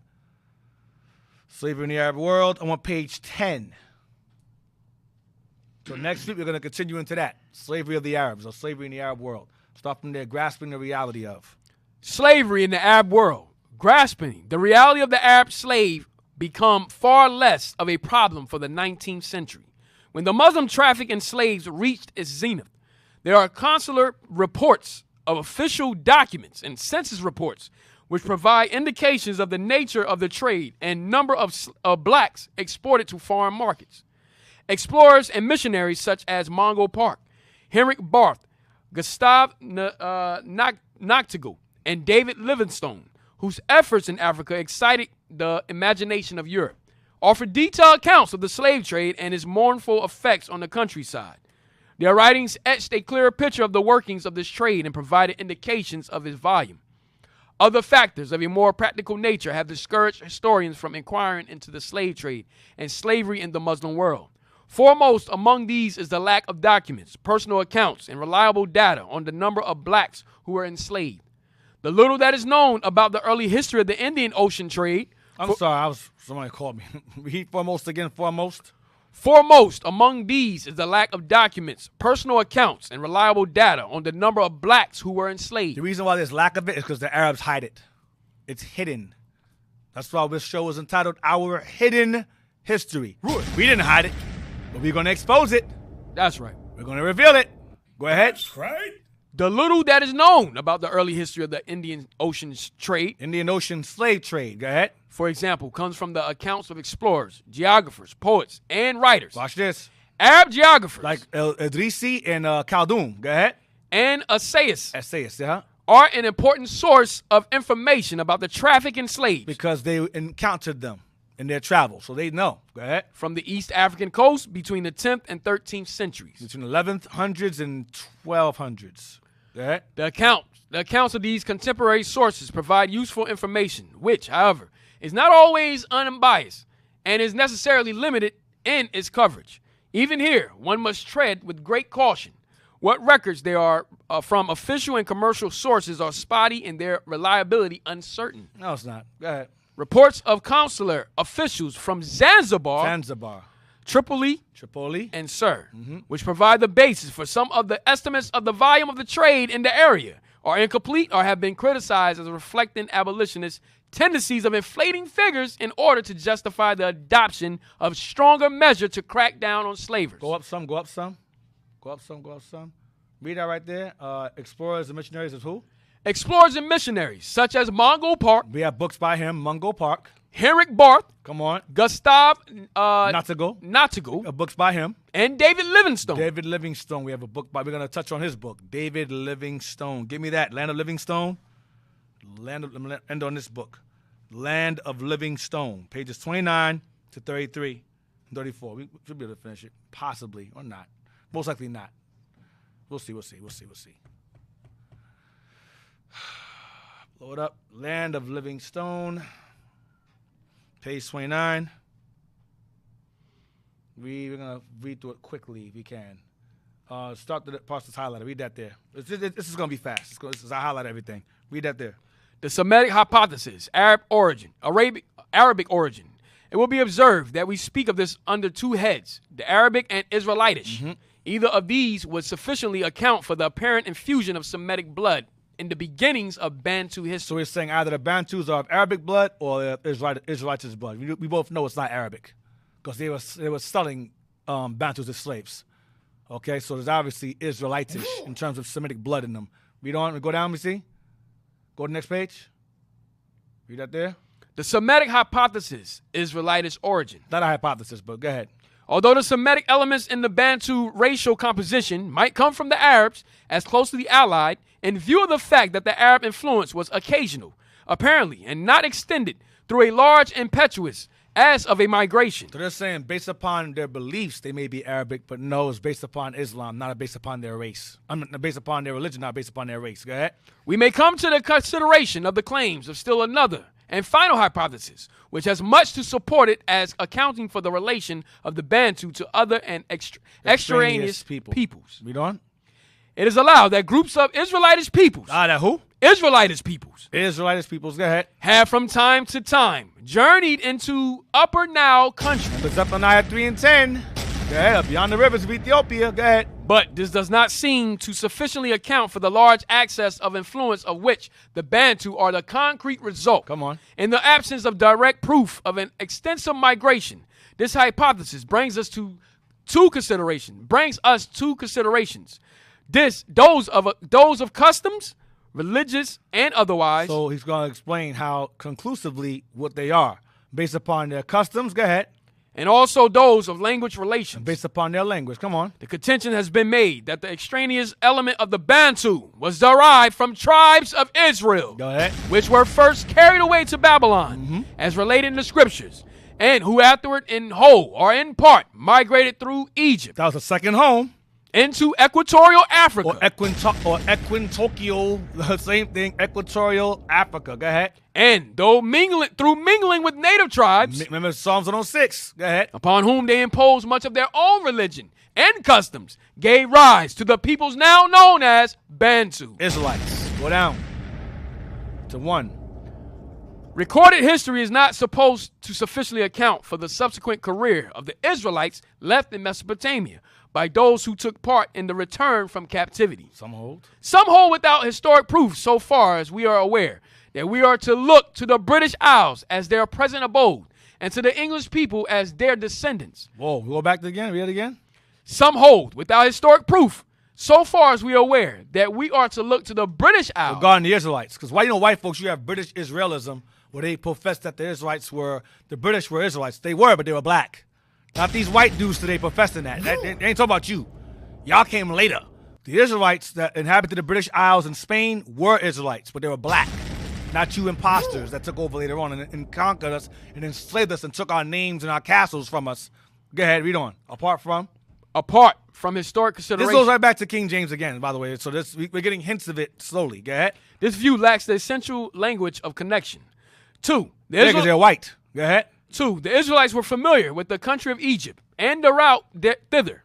Slavery in the Arab world. I'm on page 10. So next week we're going to continue into that. Slavery of the Arabs or slavery in the Arab world. Start from there, grasping the reality of slavery in the Arab world. Grasping the reality of the Arab slave become far less of a problem for the 19th century. When the Muslim traffic in slaves reached its zenith, there are consular reports of official documents and census reports which provide indications of the nature of the trade and number of blacks exported to foreign markets. Explorers and missionaries such as Mungo Park, Henrik Barth, Gustav Noctigal, and David Livingstone, whose efforts in Africa excited the imagination of Europe, offer detailed accounts of the slave trade and its mournful effects on the countryside. Their writings etched a clearer picture of the workings of this trade and provided indications of its volume. Other factors of a more practical nature have discouraged historians from inquiring into the slave trade and slavery in the Muslim world. Foremost among these is the lack of documents, personal accounts, and reliable data on the number of blacks who were enslaved. The little that is known about the early history of the Indian Ocean trade. Somebody called me. Read foremost again, foremost. Foremost among these is the lack of documents, personal accounts, and reliable data on the number of blacks who were enslaved. The reason why there's lack of it is because the Arabs hide it. It's hidden. That's why this show is entitled Our Hidden History. We didn't hide it, but we're going to expose it. That's right. We're going to reveal it. Go ahead. That's right. The little that is known about the early history of the Indian Ocean trade. Indian Ocean slave trade. Go ahead. For example, comes from the accounts of explorers, geographers, poets, and writers. Watch this. Arab geographers. Like Idrisi and Khaldun. Go ahead. And essayists. Essayists, yeah. Are an important source of information about the traffic in slaves. Because they encountered them in their travel, so they know. Go ahead. From the East African coast between the 10th and 13th centuries. Between the 1100s and 1200s. Go ahead. The accounts of these contemporary sources provide useful information, which, however, is not always unbiased and is necessarily limited in its coverage. Even here, one must tread with great caution. What records there are from official and commercial sources are spotty and their reliability uncertain. No, it's not. Go ahead. Reports of consular officials from Zanzibar Tripoli, and Sur, which provide the basis for some of the estimates of the volume of the trade in the area, are incomplete or have been criticized as reflecting abolitionist tendencies of inflating figures in order to justify the adoption of stronger measure to crack down on slavers. Go up some. Read that right there. Explorers and missionaries is who? Explorers and missionaries, such as Mungo Park. We have books by him, Mungo Park. Henrik Barth. Come on. Gustav Natigal. Books by him. And David Livingstone. David Livingstone. We have a book by, we're going to touch on his book. David Livingstone. Give me that. Land of Livingstone. End on this book. Land of Livingstone. Pages 29 to 33 and 34. We should be able to finish it. Possibly or not. Most likely not. We'll see. Blow it up. Land of Livingstone. Page 29. We're going to read through it quickly if we can. Start the parts that's highlighted. Read that there. This is going to be fast. I highlight everything. Read that there. The Semitic hypothesis, Arabic origin. It will be observed that we speak of this under two heads, the Arabic and Israelitish. Either of these would sufficiently account for the apparent infusion of Semitic blood in the beginnings of Bantu history. So we're saying either the Bantus are of Arabic blood or Israelites' blood. We both know it's not Arabic because they were selling Bantus as slaves. Okay, so there's obviously Israelitish in terms of Semitic blood in them. Read on. Go down, we see. Go to the next page. Read that there. The Semitic hypothesis, Israelitish origin. Not a hypothesis, but go ahead. Although the Semitic elements in the Bantu racial composition might come from the Arabs as closely allied, in view of the fact that the Arab influence was occasional, apparently, and not extended through a large impetuous as of a migration. So they're saying based upon their beliefs, they may be Arabic, but no, it's based upon Islam, not based upon their race. Based upon their religion, not based upon their race. Go ahead. We may come to the consideration of the claims of still another and final hypothesis, which has much to support it as accounting for the relation of the Bantu to other and extraneous peoples. Read on. It is allowed that groups of Israelitish peoples. That who? Israelitish peoples. Israelitish peoples, go ahead. Have from time to time journeyed into Upper Nile country. It's up on Nile 3 and 10. Go ahead, beyond the rivers of Ethiopia. Go ahead. But this does not seem to sufficiently account for the large access of influence of which the Bantu are the concrete result. Come on. In the absence of direct proof of an extensive migration, this hypothesis brings us to two considerations. Those of customs, religious and otherwise. So he's going to explain how conclusively what they are based upon their customs. Go ahead. And also those of language relations. Based upon their language. Come on. The contention has been made that the extraneous element of the Bantu was derived from tribes of Israel. Go ahead. Which were first carried away to Babylon, as related in the scriptures, and who afterward in whole or in part migrated through Egypt. That was a second home. Into equatorial Africa. Or equinoctial, the same thing, equatorial Africa. Go ahead. And though mingling with native tribes. Remember Psalms 106. Go ahead. Upon whom they imposed much of their own religion and customs, gave rise to the peoples now known as Bantu. Israelites. Go down to 1. Recorded history is not supposed to sufficiently account for the subsequent career of the Israelites left in Mesopotamia by those who took part in the return from captivity. Some hold. Some hold without historic proof so far as we are aware that we are to look to the British Isles as their present abode and to the English people as their descendants. Whoa, go back to again. Read it again. Some hold without historic proof so far as we are aware that we are to look to the British Isles. Regarding the Israelites. Because why white folks, you have British Israelism where they profess that the British were Israelites. They were, but they were black. Not these white dudes today professing that. They ain't talking about you. Y'all came later. The Israelites that inhabited the British Isles and Spain were Israelites, but they were black. Not you imposters that took over later on and conquered us and enslaved us and took our names and our castles from us. Go ahead, read on. Apart from historic consideration. This goes right back to King James again, by the way. So we're getting hints of it slowly. Go ahead. This view lacks the essential language of connection. 2. Because they're white. Go ahead. 2. The Israelites were familiar with the country of Egypt and the route thither.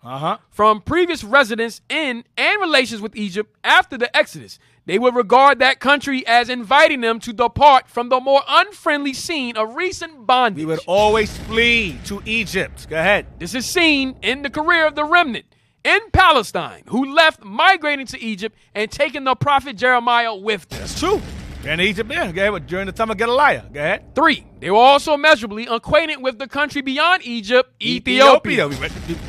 From previous residence in and relations with Egypt after the Exodus, they would regard that country as inviting them to depart from the more unfriendly scene of recent bondage. We would always flee to Egypt. Go ahead. This is seen in the career of the remnant in Palestine, who left migrating to Egypt and taking the prophet Jeremiah with them. That's true. And Egypt, yeah. Go ahead. During the time of Gedaliah. Go ahead. 3, they were also measurably acquainted with the country beyond Egypt, Ethiopia.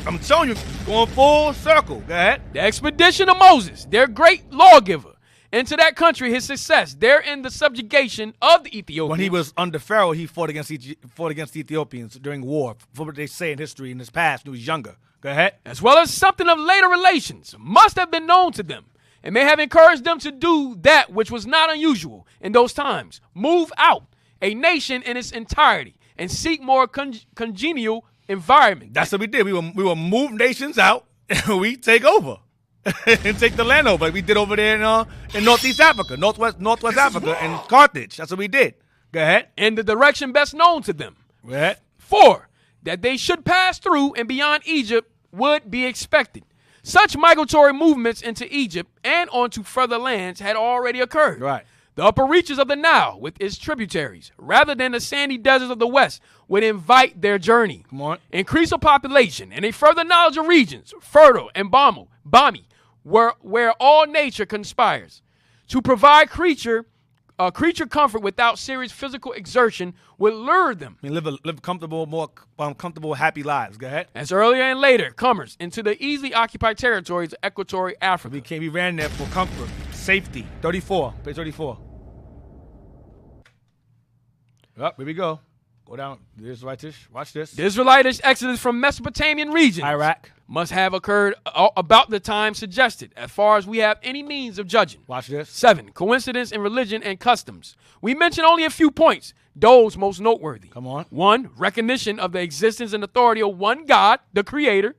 I'm telling you, going full circle. Go ahead. The expedition of Moses, their great lawgiver, into that country, his success, there in the subjugation of the Ethiopians. When he was under Pharaoh, he fought against the Ethiopians during war. For what they say in history in his past, when he was younger. Go ahead. As well as something of later relations must have been known to them and may have encouraged them to do that which was not unusual in those times. Move out a nation in its entirety and seek more congenial environment. That's what we did. We will move nations out and we take over and take the land over. Like we did over there in Northeast Africa, Northwest Africa, and Carthage. That's what we did. Go ahead. In the direction best known to them. Go ahead. 4, that they should pass through and beyond Egypt would be expected. Such migratory movements into Egypt and onto further lands had already occurred. Right. The upper reaches of the Nile with its tributaries, rather than the sandy deserts of the west, would invite their journey. Come on. Increase of population and a further knowledge of regions, fertile and balmy, where all nature conspires. To provide creature comfort without serious physical exertion would lure them. I mean, live comfortable, more comfortable, happy lives. Go ahead. As earlier and later comers into the easily occupied territories of Equatorial Africa. We ran there for comfort, safety. 34, page 34. Up, here we go. Go down. The Israelites. Watch this. The Israelitish exodus from Mesopotamian regions, Iraq, must have occurred about the time suggested, as far as we have any means of judging. Watch this. 7, coincidence in religion and customs. We mention only a few points, those most noteworthy. Come on. 1, recognition of the existence and authority of one God, the Creator.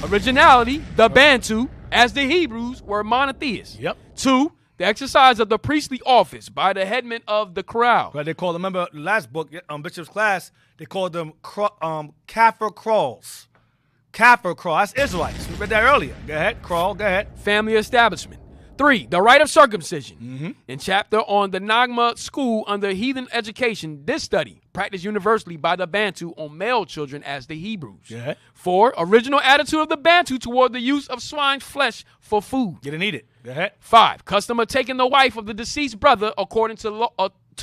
Originality, the Bantu, as the Hebrews were monotheists. Yep. 2, the exercise of the priestly office by the headman of the crowd. Well, they called them, remember the last book, Bishop's class, they called them Kaffir Crawls. Kaffir Crawl, that's Israelites. We read that earlier. Go ahead, Crawl, go ahead. Family establishment. 3, the rite of circumcision. In chapter on the Nagma school under heathen education, this study, practiced universally by the Bantu on male children as the Hebrews. Yeah. 4, original attitude of the Bantu toward the use of swine's flesh for food. You didn't eat it. Go ahead. 5, custom of taking the wife of the deceased brother according to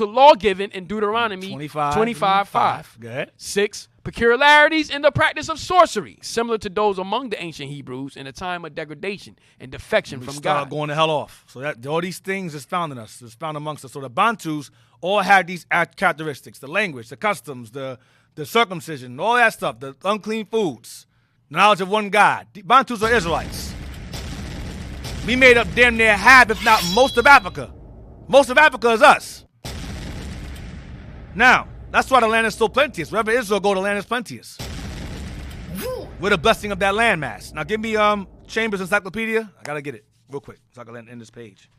law given in Deuteronomy 25:5. Go ahead. 6, peculiarities in the practice of sorcery, similar to those among the ancient Hebrews in a time of degradation and defection from God. Going the hell off. So that all these things is found in us. It's found amongst us. So the Bantus all had these characteristics: the language, the customs, the circumcision, all that stuff, the unclean foods, the knowledge of one God. The Bantus are Israelites. We made up damn near half, if not most of Africa. Most of Africa is us. Now, that's why the land is so plenteous. Wherever Israel go, the land is plenteous. We're the blessing of that landmass. Now give me Chambers Encyclopedia. I gotta get it real quick so I can end this page.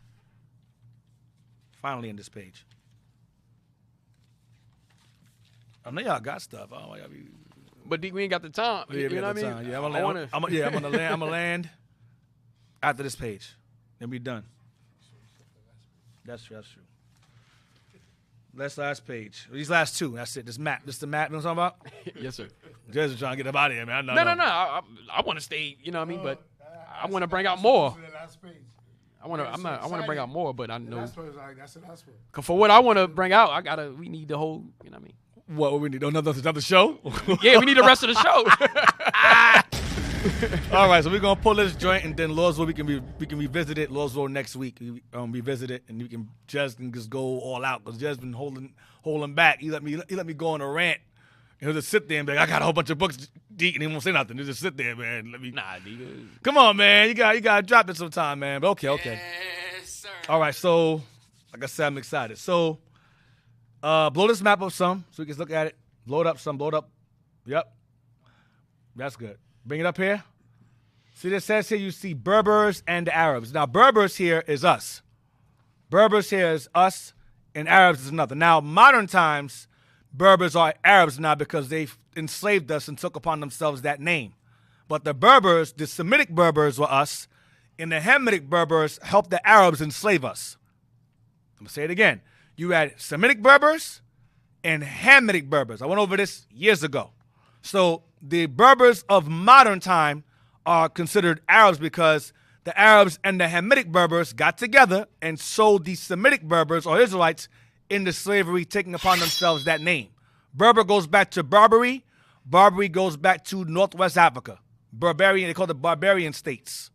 Finally end this page. I know y'all got stuff. But we ain't got the time. Yeah, you know what I mean? Yeah, I'm gonna land after this page. Then we done. That's true. Last page. These last two. That's it. This map. This the map. You know what I'm talking about? Yes, sir. Just trying to get up out of here, man. No. I want to stay. You know what I mean? But I want to bring out more. I want to bring out more, but I know. That's the last one. Cause for what I want to bring out, we need the whole. You know what I mean? What we need? Another show? Yeah, we need the rest of the show. All right, so we're gonna pull this joint, and then Lord's will we can revisit it. Lord's will next week revisit it, and Jez can just go all out because Jez been holding back. He let me go on a rant. He'll just sit there and be like, I got a whole bunch of books, Deke, and he won't say nothing. He'll just sit there, man. Come on, man. You gotta drop it sometime, man. But okay. Yes, sir. All right, so like I said, I'm excited. So blow this map up some so we can look at it. Blow it up. Yep. That's good. Bring it up here. See, this says here you see Berbers and the Arabs. Now, Berbers here is us. Berbers here is us, and Arabs is another. Now, modern times, Berbers are Arabs now because they enslaved us and took upon themselves that name. But the Berbers, the Semitic Berbers were us, and the Hamitic Berbers helped the Arabs enslave us. I'm going to say it again. You had Semitic Berbers and Hamitic Berbers. I went over this years ago. So the Berbers of modern time are considered Arabs because the Arabs and the Hamitic Berbers got together and sold the Semitic Berbers or Israelites into slavery, taking upon themselves that name. Berber goes back to Barbary. Barbary goes back to Northwest Africa. Barbarian, they call it barbarian states.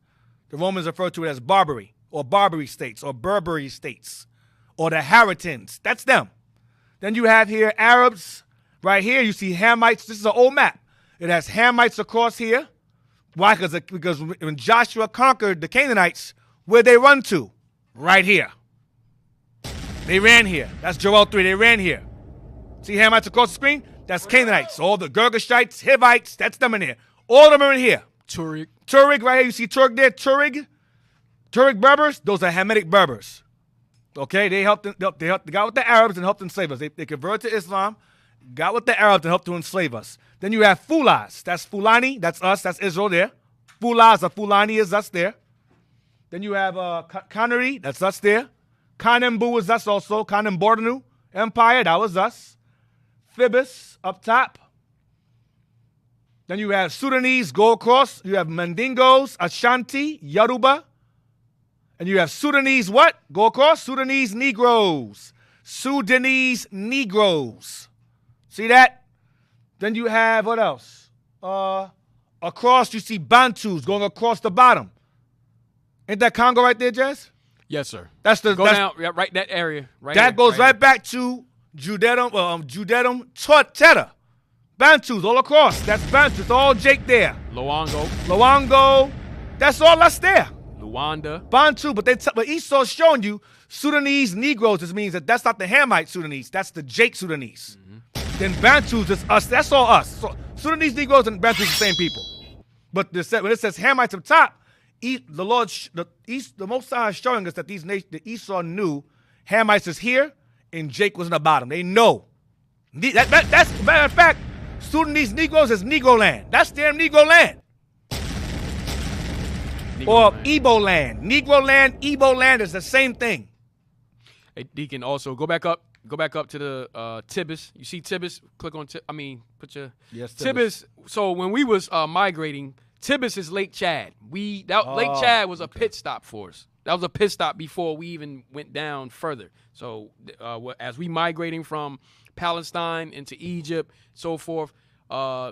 The Romans refer to it as Barbary or Barbary states or Berberi states or the Haritans. That's them. Then you have here Arabs. Right here you see Hamites. This is an old map. It has Hamites across here. Why? Because when Joshua conquered the Canaanites, where'd they run to? Right here. They ran here. That's Joel 3. They ran here. See Hamites across the screen? That's Canaanites. All the Girgashites, Hivites, that's them in here. All of them are in here. Tuareg. Tuareg, right here. You see Tuareg there? Tuareg Berbers, those are Hamitic Berbers. Okay, they got with the Arabs and helped enslave us. They converted to Islam, got with the Arabs and helped to enslave us. Then you have Fulas. That's Fulani. That's us. That's Israel there. Fulas or Fulani is us there. Then you have Kanari. That's us there. Kanembu is us also. Kanem-Bornu Empire. That was us. Thibis up top. Then you have Sudanese, go across. You have Mandingos, Ashanti, Yoruba. And you have Sudanese what? Go across. Sudanese Negroes. Sudanese Negroes. See that? Then you have, what else? Across, you see Bantus going across the bottom. Ain't that Congo right there, Jess? Yes, sir. That's the go down, yeah, right that area. Right that here, goes right back to Judaism, Teta. Bantus all across. That's Bantus. It's all Jake there. Luango. That's all us there. Luanda. Bantu, but Esau's showing you Sudanese Negroes. This means that's not the Hamite Sudanese. That's the Jake Sudanese. Then Bantus is us. That's all us. So Sudanese Negroes and Bantus are the same people. But when it says Hamites up top, the Most High is showing us that the Esau knew Hamites is here and Jake was in the bottom. They know. That's matter of fact, Sudanese Negroes is Negro land. That's damn Negro land. Or Igbo land. Negro land, Igbo land is the same thing. Hey, Deacon, also go back up to the Tibis. You see Tibis? Click on put your Tibis. So when we was migrating, Tibis is Lake Chad. Lake Chad was a pit stop for us. That was a pit stop before we even went down further. So as we migrating from Palestine into Egypt, so forth,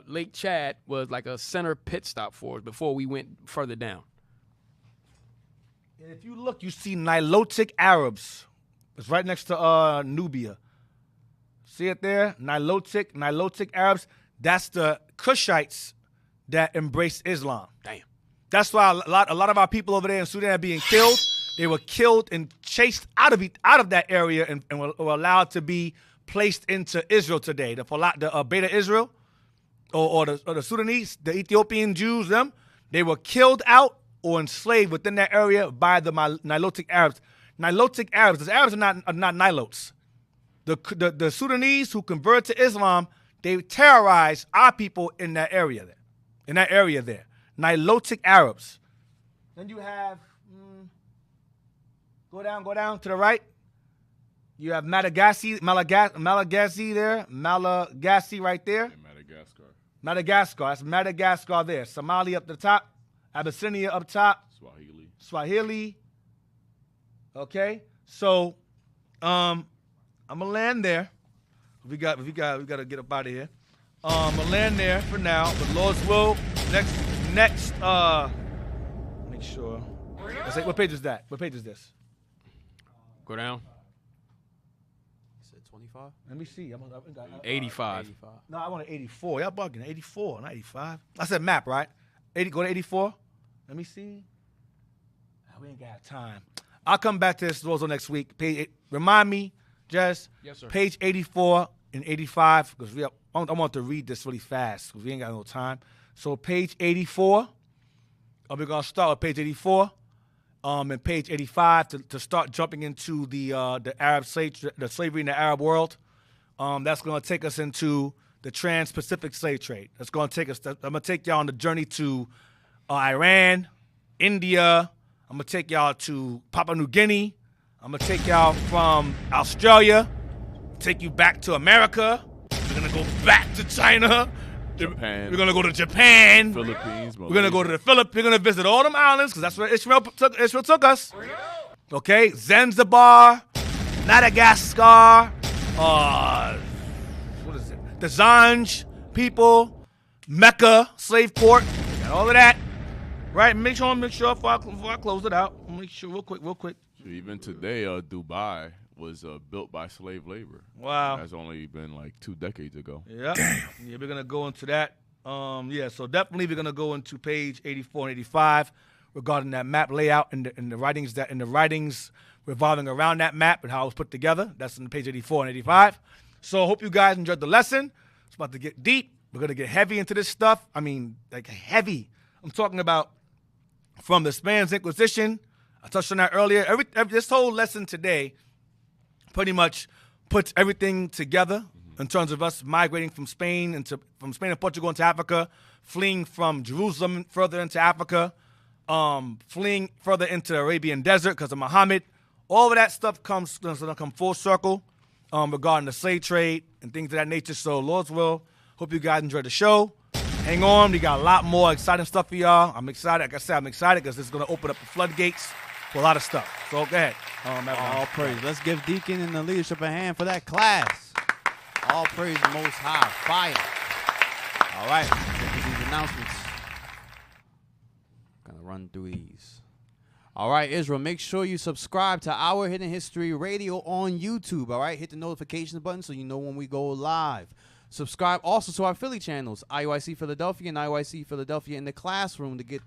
Lake Chad was like a center pit stop for us before we went further down. And if you look, you see Nilotic Arabs. It's right next to Nubia. See it there? Nilotic Arabs. That's the Cushites that embraced Islam. Damn. That's why a lot of our people over there in Sudan are being killed. They were killed and chased out of that area and were allowed to be placed into Israel today. The Beta Israel or the Sudanese, the Ethiopian Jews, they were killed out or enslaved within that area by the Nilotic Arabs. Nilotic Arabs, the Arabs are not Nilotes. The Sudanese who convert to Islam, they terrorize our people in that area there. Nilotic Arabs. Then you have, go down to the right. You have Malagasy there. Malagasy right there. And Madagascar. That's Madagascar there. Somalia up the top. Abyssinia up top. Swahili. Okay. So, I'm gonna land there. We gotta get up out of here. I'm gonna land there for now. But Lord's will, next. Make sure. What page is that? What page is this? Go down. 25? Let me see. 85. No, I want an 84. Y'all bugging. 84, not 85. I said map, right? Go to 84. Let me see. We ain't got time. I'll come back to this also next week. Remind me, Jess. Yes, sir. Page 84 and 85, because I want to read this really fast because we ain't got no time. So page 84. We're gonna start with page 84. And page 85 to start jumping into the Arab the slavery in the Arab world. That's going to take us into the Trans-Pacific slave trade. That's going to take us. I'm going to take y'all on the journey to Iran, India. I'm going to take y'all to Papua New Guinea. I'm going to take y'all from Australia, take you back to America. We're going to go back to China. Japan. We're going to go to Japan. Philippines. We're going to go to the Philippines. We're going to visit all them islands because that's where Israel took us. Okay? Zanzibar, Madagascar, what is it? The Zanj people, Mecca, slave port, got all of that. Right? Make sure before I close it out. Make sure real quick. Even today, Dubai was built by slave labor. Wow. That's only been like 2 decades ago. Yeah. Damn. Yeah, we're gonna go into that. So definitely we're gonna go into page 84 and 85 regarding that map layout and the writings revolving around that map and how it was put together. That's in page 84 and 85. So I hope you guys enjoyed the lesson. It's about to get deep. We're gonna get heavy into this stuff. I mean, like heavy. I'm talking about from the Spanish Inquisition. I touched on that earlier. This whole lesson today pretty much puts everything together in terms of us migrating from Spain and Portugal into Africa, fleeing from Jerusalem further into Africa, fleeing further into the Arabian desert because of Muhammad. All of that stuff comes gonna come full circle regarding the slave trade and things of that nature. So, Lord's will, hope you guys enjoyed the show. Hang on, we got a lot more exciting stuff for y'all. I'm excited. Like I said, I'm excited because it's going to open up the floodgates for a lot of stuff. So go ahead. All praise. Let's give Deacon and the leadership a hand for that class. All praise the Most High. Fire. All right. Get to these announcements. Gonna run through these. All right, Israel, make sure you subscribe to Our Hidden History Radio on YouTube. All right, hit the notifications button so you know when we go live. Subscribe also to our Philly channels, IUIC Philadelphia and IUIC Philadelphia in the Classroom, to get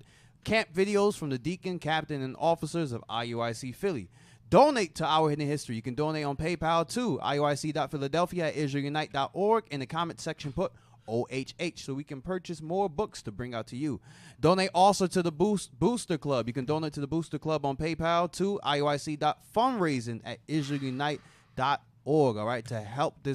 camp videos from the deacon, captain, and officers of IUIC Philly. Donate to Our Hidden History. You can donate on PayPal to iuic.philadelphia@israelunite.org. In the comment section, put OHH so we can purchase more books to bring out to you. Donate also to the Booster Club. You can donate to the Booster Club on PayPal to iuic.fundraising@israelunite.org. All right, to help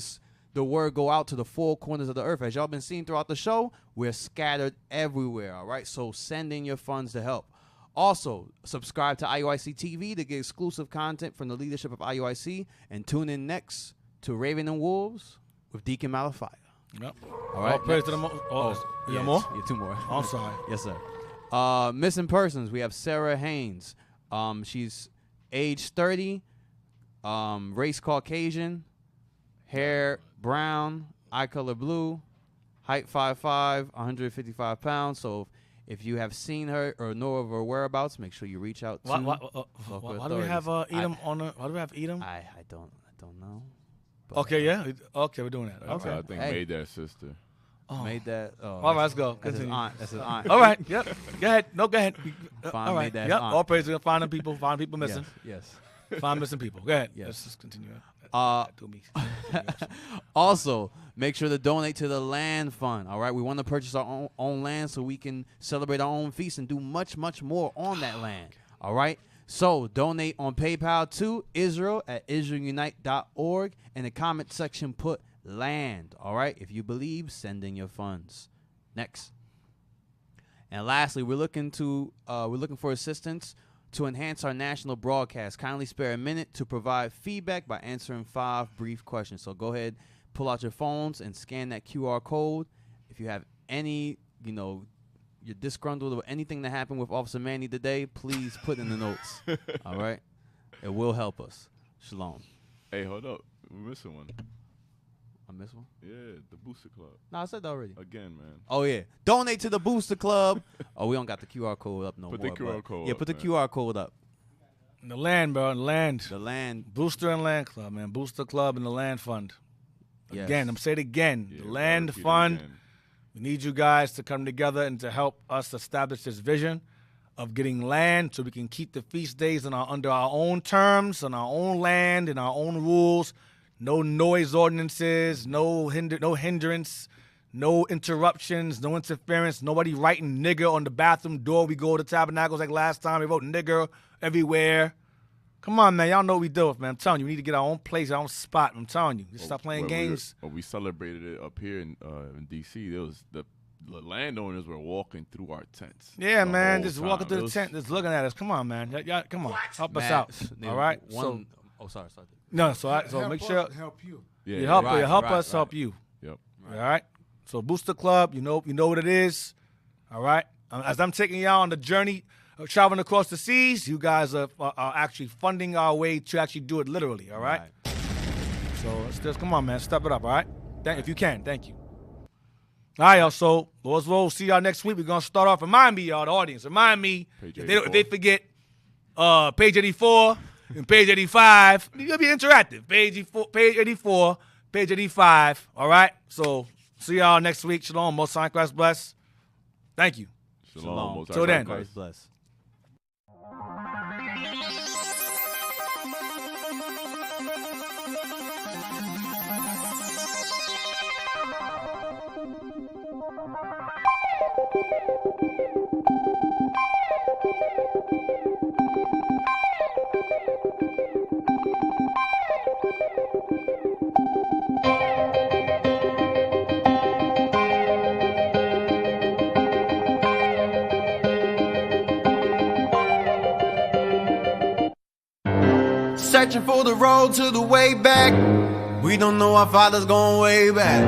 the word go out to the four corners of the earth. As y'all been seeing throughout the show, we're scattered everywhere, all right? So send in your funds to help. Also, subscribe to IUIC TV to get exclusive content from the leadership of IUIC, and tune in next to Raven and Wolves with Deacon Malafia. Yep. All right. Praise to the more? Yeah, two more. I'm sorry. Yes, sir. Missing persons, we have Sarah Haynes. She's age 30, race Caucasian, hair brown, eye color blue, height 5'5", 155 pounds. So if you have seen her or know of her whereabouts, make sure you reach out to Why do we have Edom on the? Why do we have Edom? I don't know. Okay, yeah. Okay, we're doing that. Okay. I think made that sister. Made that. All right, let's go. That's his aunt. That's his aunt. All right. Yep. Go ahead. No, go ahead. Fine, all right. made that Yep. aunt. All praise to find people missing. Yes. Find missing people. Go ahead. Yes. Let's just continue. Also, make sure to donate to the land fund. All right, we want to purchase our own land so we can celebrate our own feast and do much, much more on that land. All right, so donate on PayPal to Israel@israelunite.org. In the comment section, put land. All right, if you believe, send in your funds. Next, and lastly, we're looking for assistance to enhance our national broadcast. Kindly spare a minute to provide feedback by answering 5 brief questions. So go ahead, pull out your phones and scan that QR code. If you have any, you're disgruntled or anything that happened with Officer Manny today, please put in the notes. All right? It will help us. Shalom. Hey, hold up. We're missing one. I missed one? Yeah, the Booster Club. No, I said that already. Again, man. Oh, yeah. Donate to the Booster Club. Oh, we don't got the QR code up no more. Put the QR code Yeah, up, put the man. QR code up. The land, bro. The land. Booster and Land Club, man. Booster Club and the Land Fund. Yes. Again, I'm saying it again. Yeah, the Land repeat it Fund. again. We need you guys to come together and to help us establish this vision of getting land so we can keep the feast days under our own terms, on our own land, and our own rules. No noise ordinances, no hindrance, no interruptions, no interference, nobody writing nigger on the bathroom door. We go to Tabernacles like last time. We wrote nigger everywhere. Come on, man. Y'all know what we do, man. I'm telling you, we need to get our own place, our own spot. I'm telling you. Just stop playing games. We celebrated it up here in D.C. There was the the landowners were walking through our tents. Yeah, the man, whole just walking through time. the tent, just looking at us. Come on, man. Y'all, come on, help us out. All right. Sorry. No, so Help make us sure help you. you help us help you. Yep. All right. So Booster Club, you know what it is. All right. As I'm taking y'all on the journey of traveling across the seas, you guys are actually funding our way to actually do it literally. All right. So let's just come on, man. Step it up. All right. If you can, thank you. All right, y'all. So Lord's will see y'all next week. We're gonna start off. Remind me, y'all, the audience. Remind me if they forget page 84 and page 85. You're gonna be interactive. Page 84, page 85. All right. So see y'all next week. Shalom. Most High Christ bless. Thank you. Shalom. Most High Till then. Christ bless. Searching for the road to the way back. We don't know our Father's going way back.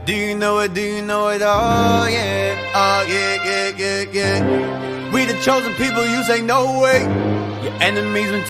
Do you know it? Do you know it? Oh yeah. Oh yeah. We the chosen people, you say no way. Your enemies